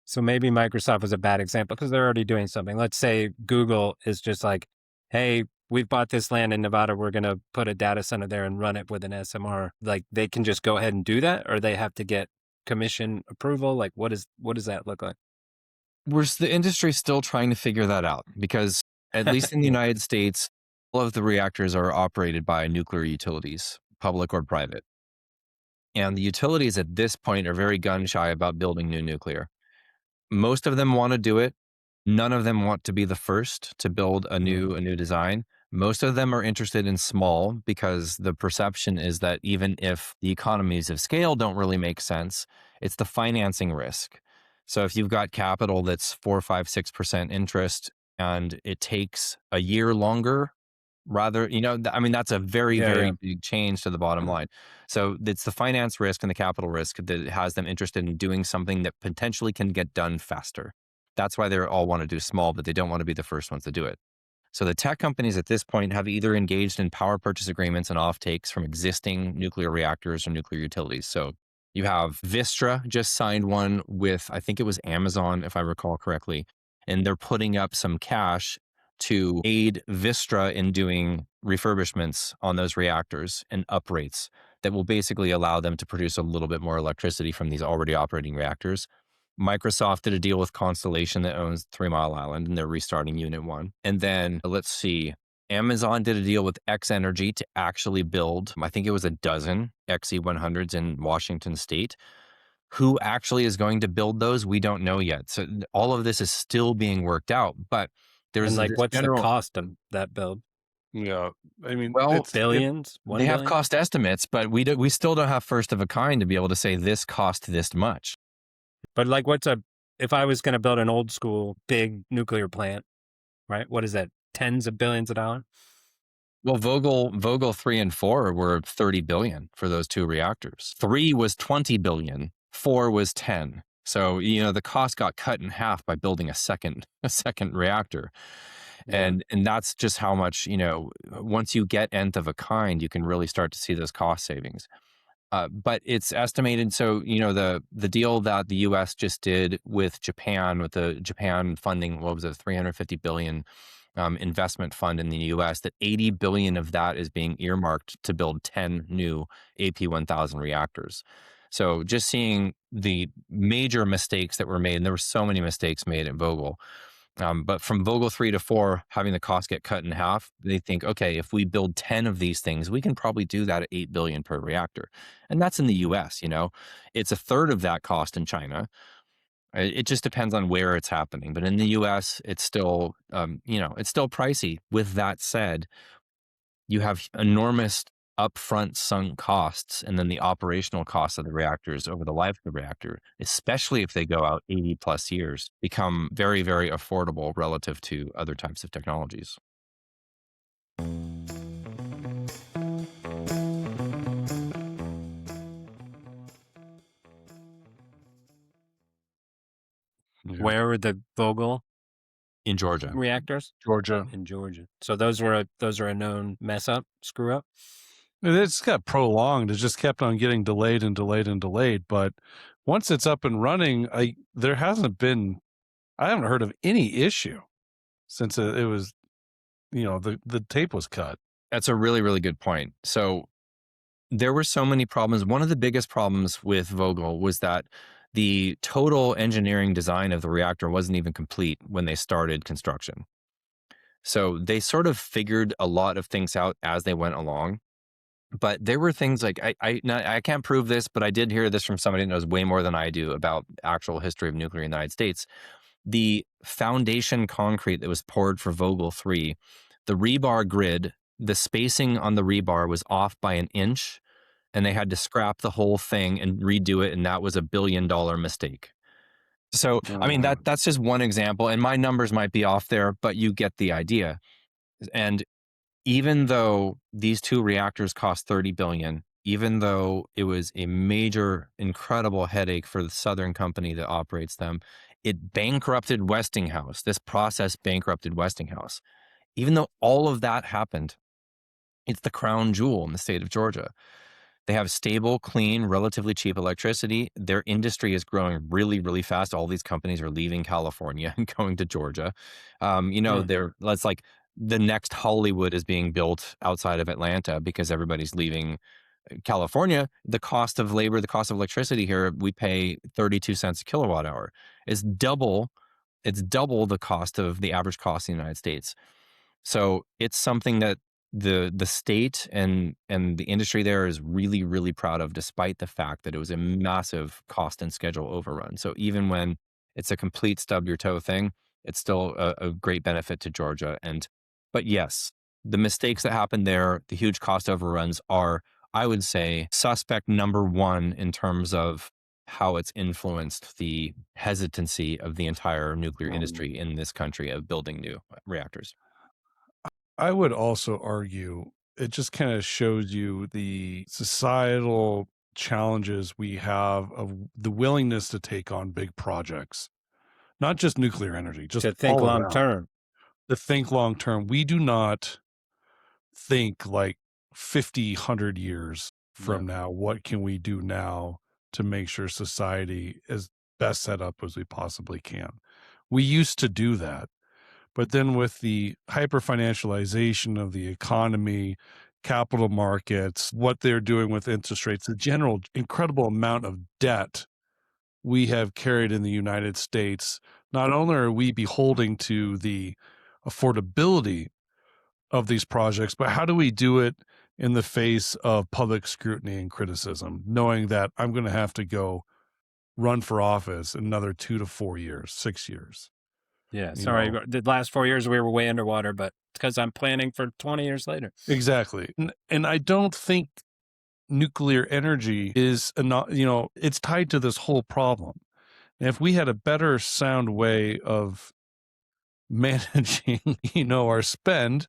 So maybe Microsoft is a bad example because they're already doing something. Let's say Google is just like, hey, we've bought this land in Nevada. We're going to put a data center there and run it with an SMR. Like they can just go ahead and do that, or they have to get commission approval. Like what does that look like? The industry still trying to figure that out because at least in the United States, all of the reactors are operated by nuclear utilities, public or private. And the utilities at this point are very gun shy about building new nuclear. Most of them want to do it. None of them want to be the first to build a new design. Most of them are interested in small because the perception is that even if the economies of scale don't really make sense, it's the financing risk. So if you've got capital that's 4, 5, 6% interest and it takes a year longer, that's a very, very big change to the bottom line. So it's the finance risk and the capital risk that has them interested in doing something that potentially can get done faster. That's why they all want to do small, but they don't want to be the first ones to do it. So the tech companies at this point have either engaged in power purchase agreements and offtakes from existing nuclear reactors or nuclear utilities. So you have Vistra just signed one with, I think it was Amazon, if I recall correctly, and they're putting up some cash to aid Vistra in doing refurbishments on those reactors and uprates that will basically allow them to produce a little bit more electricity from these already operating reactors. Microsoft did a deal with Constellation that owns 3 Mile Island, and they're restarting Unit 1. And then, let's see, Amazon did a deal with X Energy to actually build, I think it was a dozen XE100s in Washington State. Who actually is going to build those? We don't know yet. So all of this is still being worked out, but there's what's the cost of that build? Yeah, I mean, billions. They have cost estimates, but we still don't have first of a kind to be able to say this cost this much. But if I was going to build an old school big nuclear plant, right? What is that? Tens of billions of dollars? Well, Vogtle 3 and 4 were 30 billion for those 2 reactors. 3 was 20 billion. 4 was 10. So, the cost got cut in half by building a second reactor. Yeah. And that's just how much, once you get nth of a kind, you can really start to see those cost savings. But it's estimated. So, the deal that the U.S. just did with Japan, with the Japan funding, what was it, $350 billion investment fund in the US, that 80 billion of that is being earmarked to build 10 new AP1000 reactors. So just seeing the major mistakes that were made, and there were so many mistakes made at Vogtle. But from Vogtle 3 to 4, having the cost get cut in half, they think, okay, if we build 10 of these things, we can probably do that at 8 billion per reactor. And that's in the US, it's a third of that cost in China. It just depends on where it's happening. But in the US, it's still, it's still pricey. With that said, you have enormous upfront sunk costs and then the operational costs of the reactors over the life of the reactor, especially if they go out 80 plus years, become very, very affordable relative to other types of technologies. Where were the Vogtle in Georgia reactors? Georgia. In Georgia. So those are a known mess up, screw up. It's got prolonged. It just kept on getting delayed and delayed and delayed. But once it's up and running, I haven't heard of any issue since it was, the tape was cut. That's a really, really good point. So there were so many problems. One of the biggest problems with Vogtle was that the total engineering design of the reactor wasn't even complete when they started construction. So they sort of figured a lot of things out as they went along. But there were things like, I can't prove this, but I did hear this from somebody that knows way more than I do about actual history of nuclear in the United States. The foundation concrete that was poured for Vogtle 3, the rebar grid, the spacing on the rebar was off by an inch, and they had to scrap the whole thing and redo it, and that was $1 billion mistake. So, I mean, that's just one example, and my numbers might be off there, but you get the idea. And even though these two reactors cost $30 billion, even though it was a major, incredible headache for the Southern company that operates them, it bankrupted Westinghouse. This process bankrupted Westinghouse. Even though all of that happened, it's the crown jewel in the state of Georgia. They have stable, clean, relatively cheap electricity. Their industry is growing really, really fast. All these companies are leaving California and going to Georgia. That's like the next Hollywood is being built outside of Atlanta because everybody's leaving California. The cost of labor, the cost of electricity here, we pay 32 cents a kilowatt hour. It's double the cost of the average cost in the United States. So it's something that the state and the industry there is really, really proud of, despite the fact that it was a massive cost and schedule overrun. So even when it's a complete stub your toe thing, it's still a great benefit to Georgia. But yes, the mistakes that happened there, the huge cost overruns are, I would say, suspect number one in terms of how it's influenced the hesitancy of the entire nuclear industry in this country of building new reactors. I would also argue it just kind of shows you the societal challenges we have of the willingness to take on big projects, not just nuclear energy, just to think all long around. term. To think long term. We do not think like 50, 100 years from now, what can we do now to make sure society is best set up as we possibly can? We used to do that. But then with the hyper-financialization of the economy, capital markets, what they're doing with interest rates, the general incredible amount of debt we have carried in the United States, not only are we beholding to the affordability of these projects, but how do we do it in the face of public scrutiny and criticism, knowing that I'm going to have to go run for office in another 2 to 4 years, 6 years? Yeah, sorry. The last 4 years we were way underwater, but it's because I'm planning for 20 years later. Exactly. And I don't think nuclear energy is, it's tied to this whole problem. And if we had a better sound way of managing, our spend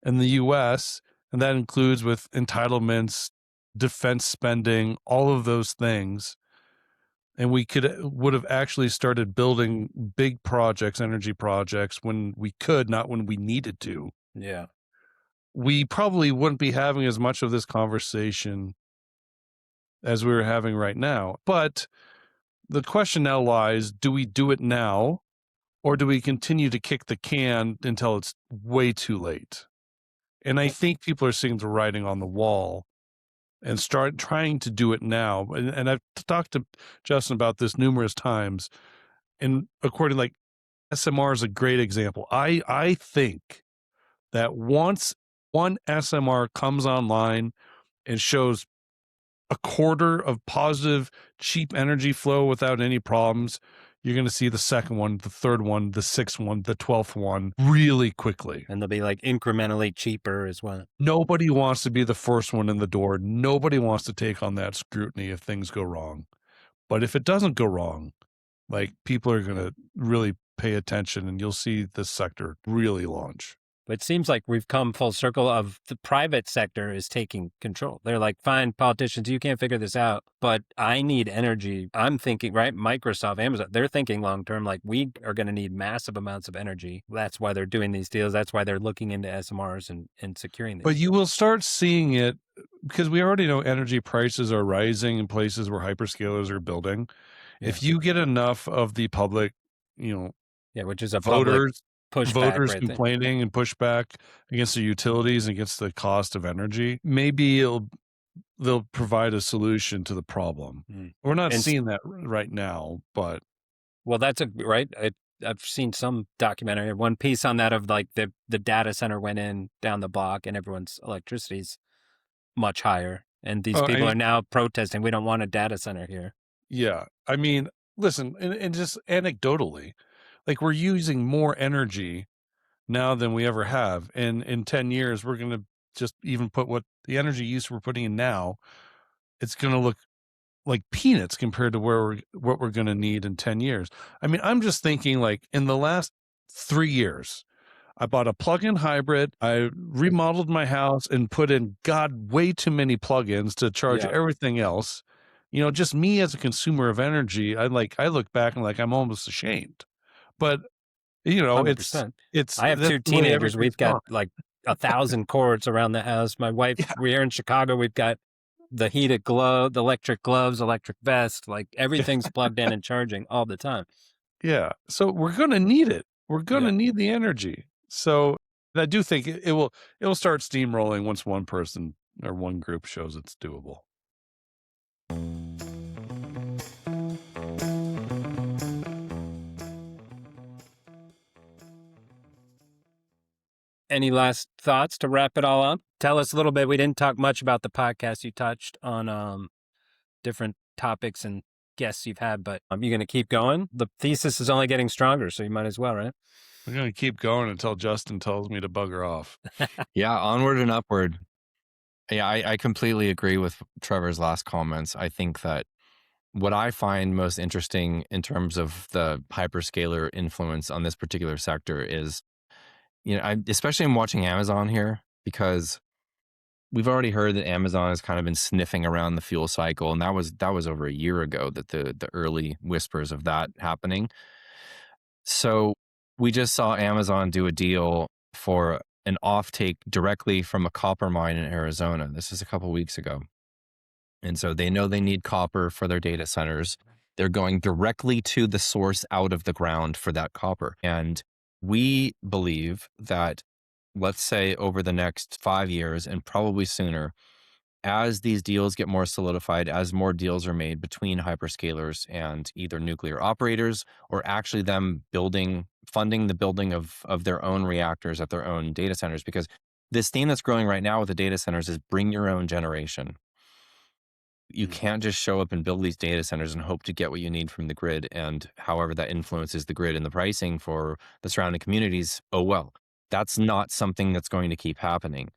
in the U.S., and that includes with entitlements, defense spending, all of those things, and we would have actually started building big projects, energy projects, when we could, not when we needed to. Yeah. We probably wouldn't be having as much of this conversation as we were having right now. But the question now lies, do we do it now Or do we continue to kick the can until it's way too late? And I think people are seeing the writing on the wall and start trying to do it now. And I've talked to Justin about this numerous times. And according, like, SMR is a great example. I think that once one SMR comes online and shows a quarter of positive, cheap energy flow without any problems, you're going to see the second one, the third one, the sixth one, the 12th one really quickly. And they'll be like incrementally cheaper as well. Nobody wants to be the first one in the door. Nobody wants to take on that scrutiny if things go wrong. But if it doesn't go wrong, like, people are going to really pay attention, and you'll see this sector really launch. But it seems like we've come full circle of the private sector is taking control. They're like, fine, politicians, you can't figure this out, but I need energy. I'm thinking, right? Microsoft, Amazon, they're thinking long-term, like, we are going to need massive amounts of energy. That's why they're doing these deals. That's why they're looking into SMRs and securing these. But you will start seeing it because we already know energy prices are rising in places where hyperscalers are building. Yeah. If you get enough of the public, which is a voters pushback, complaining and pushback against the utilities, against the cost of energy, maybe they'll provide a solution to the problem. We're not seeing that right now, but that's right. I've seen some documentary, one piece on that of like the data center went in down the block and everyone's electricity's much higher, and these people are now protesting. We don't want a data center here. Yeah, I mean, listen, and just anecdotally, like, we're using more energy now than we ever have. And in 10 years, we're going to just even put what the energy use we're putting in now, it's going to look like peanuts compared to what we're going to need in 10 years. I mean, I'm just thinking, like, in the last 3 years, I bought a plug-in hybrid. I remodeled my house and put in, way too many plugins to charge everything else. Just me as a consumer of energy, I look back and, like, I'm almost ashamed. But 100%. it's I have two teenagers. We've got like 1,000 cords around the house. My wife, we're in Chicago. We've got the heated glove, the electric gloves, electric vest, like everything's plugged in and charging all the time. Yeah. So we're going to need it. We're going to need the energy. So I do think it will start steamrolling once one person or one group shows it's doable. Any last thoughts to wrap it all up? Tell us a little bit. We didn't talk much about the podcast. You touched on different topics and guests you've had, but you're going to keep going. The thesis is only getting stronger, so you might as well, right? We're going to keep going until Justin tells me to bugger off. Yeah, onward and upward. Yeah, I completely agree with Trevor's last comments. I think that what I find most interesting in terms of the hyperscaler influence on this particular sector is, especially I'm watching Amazon here, because we've already heard that Amazon has kind of been sniffing around the fuel cycle, and that was over a year ago that the early whispers of that happening. So we just saw Amazon do a deal for an offtake directly from a copper mine in Arizona. This is a couple of weeks ago. And so they know they need copper for their data centers. They're going directly to the source out of the ground for that copper. And we believe that, let's say over the next 5 years and probably sooner, as these deals get more solidified, as more deals are made between hyperscalers and either nuclear operators or actually them funding the building of their own reactors at their own data centers, because this theme that's growing right now with the data centers is bring your own generation. You can't just show up and build these data centers and hope to get what you need from the grid. And however that influences the grid and the pricing for the surrounding communities, oh well, that's not something that's going to keep happening.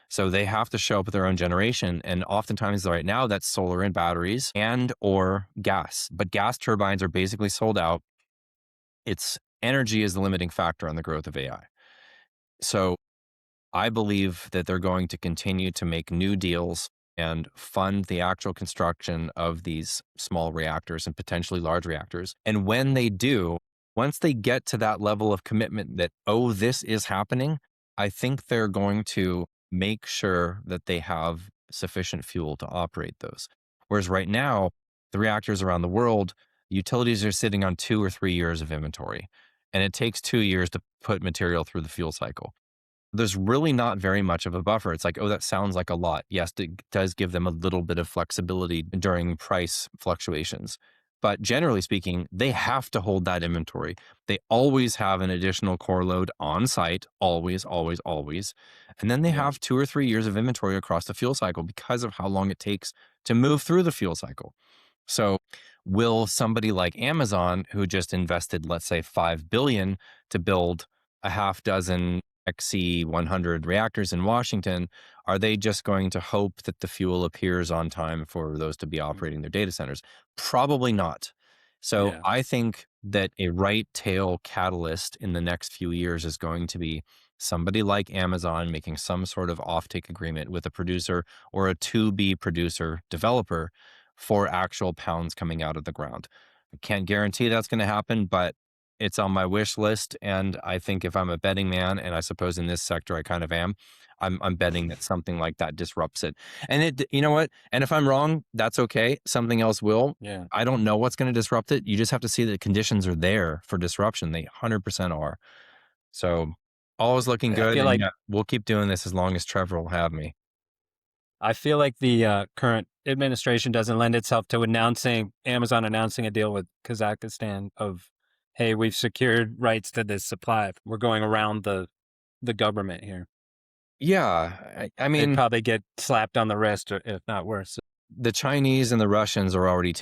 So they have to show up with their own generation. And oftentimes right now that's solar and batteries and or gas. But gas turbines are basically sold out. It's energy is the limiting factor on the growth of AI. So I believe that they're going to continue to make new deals and fund the actual construction of these small reactors and potentially large reactors. And when they do, once they get to that level of commitment that, oh, this is happening, I think they're going to make sure that they have sufficient fuel to operate those. Whereas right now, the reactors around the world, utilities are sitting on 2 or 3 years of inventory. and it takes 2 years to put material through the fuel cycle. There's really not very much of a buffer. It's like, oh, that sounds like a lot. Yes, it does give them a little bit of flexibility during price fluctuations. But generally speaking, they have to hold that inventory. They always have an additional core load on site, always, always, always. And then they have 2 or 3 years of inventory across the fuel cycle because of how long it takes to move through the fuel cycle. So will somebody like Amazon, who just invested, let's say, $5 billion to build a half dozen XC100 reactors in Washington, are they just going to hope that the fuel appears on time for those to be operating their data centers? Probably not. So I think that a right tail catalyst in the next few years is going to be somebody like Amazon making some sort of offtake agreement with a producer or a to-be producer developer for actual pounds coming out of the ground. I can't guarantee that's going to happen, but it's on my wish list. And I think if I'm a betting man, and I suppose in this sector I kind of am, I'm betting that something like that disrupts it. And it, you know what? And if I'm wrong, that's okay. Something else will. Yeah. I don't know what's going to disrupt it. You just have to see that the conditions are there for disruption. They 100% are. So all is looking good. feel And like- we'll keep doing this as long as Trevor will have me. I feel like the current administration doesn't lend itself to Amazon announcing a deal with Kazakhstan of, hey, we've secured rights to this supply. We're going around the government here. Yeah. I mean, They'd probably get slapped on the wrist, or if not worse. the Chinese and the Russians are already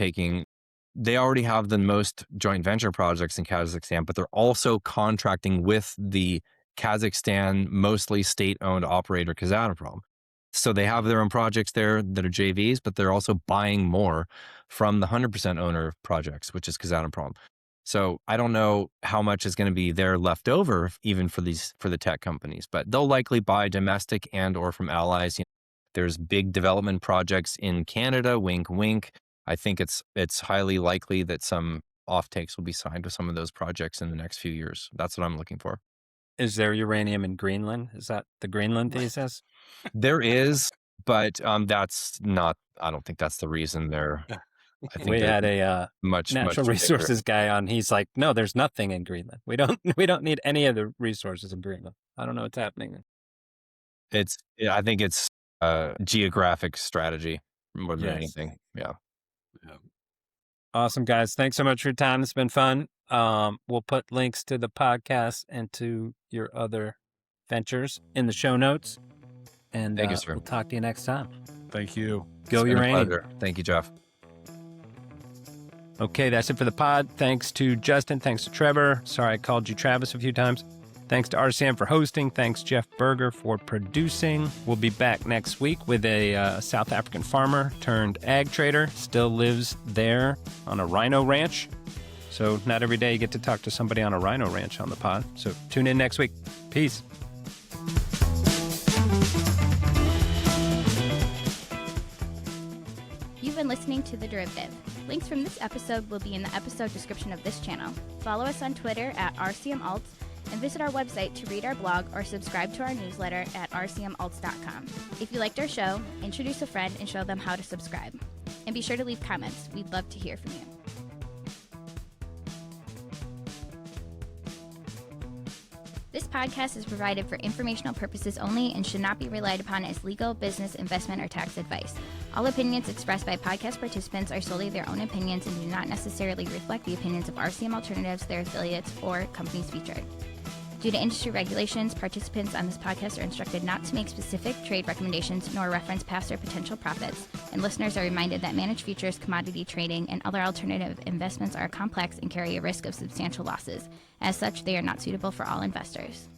they already have the most joint venture projects in Kazakhstan, but they're also contracting with the Kazakhstan mostly state-owned operator Kazatomprom. So they have their own projects there that are JVs, but they're also buying more from the 100% owner of projects, which is Kazatomprom. So I don't know how much is going to be there left over even for the tech companies, but they'll likely buy domestic and or from allies. There's big development projects in Canada, wink, wink. I think it's highly likely that some offtakes will be signed with some of those projects in the next few years. That's what I'm looking for. Is there uranium in Greenland? Is that the Greenland thesis? There is, but that's not. I don't think that's the reason there. I think We there's had a much natural bigger. resources guy on. He's like, no, there's nothing in Greenland. We don't need any of the resources in Greenland. I don't know what's happening. I think it's geographic strategy more than anything. Yeah. Awesome, guys. Thanks so much for your time. It's been fun. We'll put links to the podcast and to your other ventures in the show notes. And Thank you, sir. We'll talk to you next time. Thank you. Go It's been a uranium. pleasure. Thank you, Jeff. Okay, that's it for the pod. Thanks to Justin. Thanks to Trevor. Sorry I called you Travis a few times. Thanks to RCM for hosting. Thanks, Jeff Berger, for producing. We'll be back next week with a South African farmer turned ag trader. Still lives there on a rhino ranch. So not every day you get to talk to somebody on a rhino ranch on the pod. So tune in next week. Peace. You've been listening to The Derivative. Links from this episode will be in the episode description of this channel. Follow us on Twitter at RCMAlts and visit our website to read our blog or subscribe to our newsletter at rcmalts.com. If you liked our show, introduce a friend and show them how to subscribe. And be sure to leave comments. We'd love to hear from you. This podcast is provided for informational purposes only and should not be relied upon as legal, business, investment, or tax advice. All opinions expressed by podcast participants are solely their own opinions and do not necessarily reflect the opinions of RCM Alternatives, their affiliates, or companies featured. Due to industry regulations, participants on this podcast are instructed not to make specific trade recommendations nor reference past or potential profits, and listeners are reminded that managed futures, commodity trading, and other alternative investments are complex and carry a risk of substantial losses. As such, they are not suitable for all investors.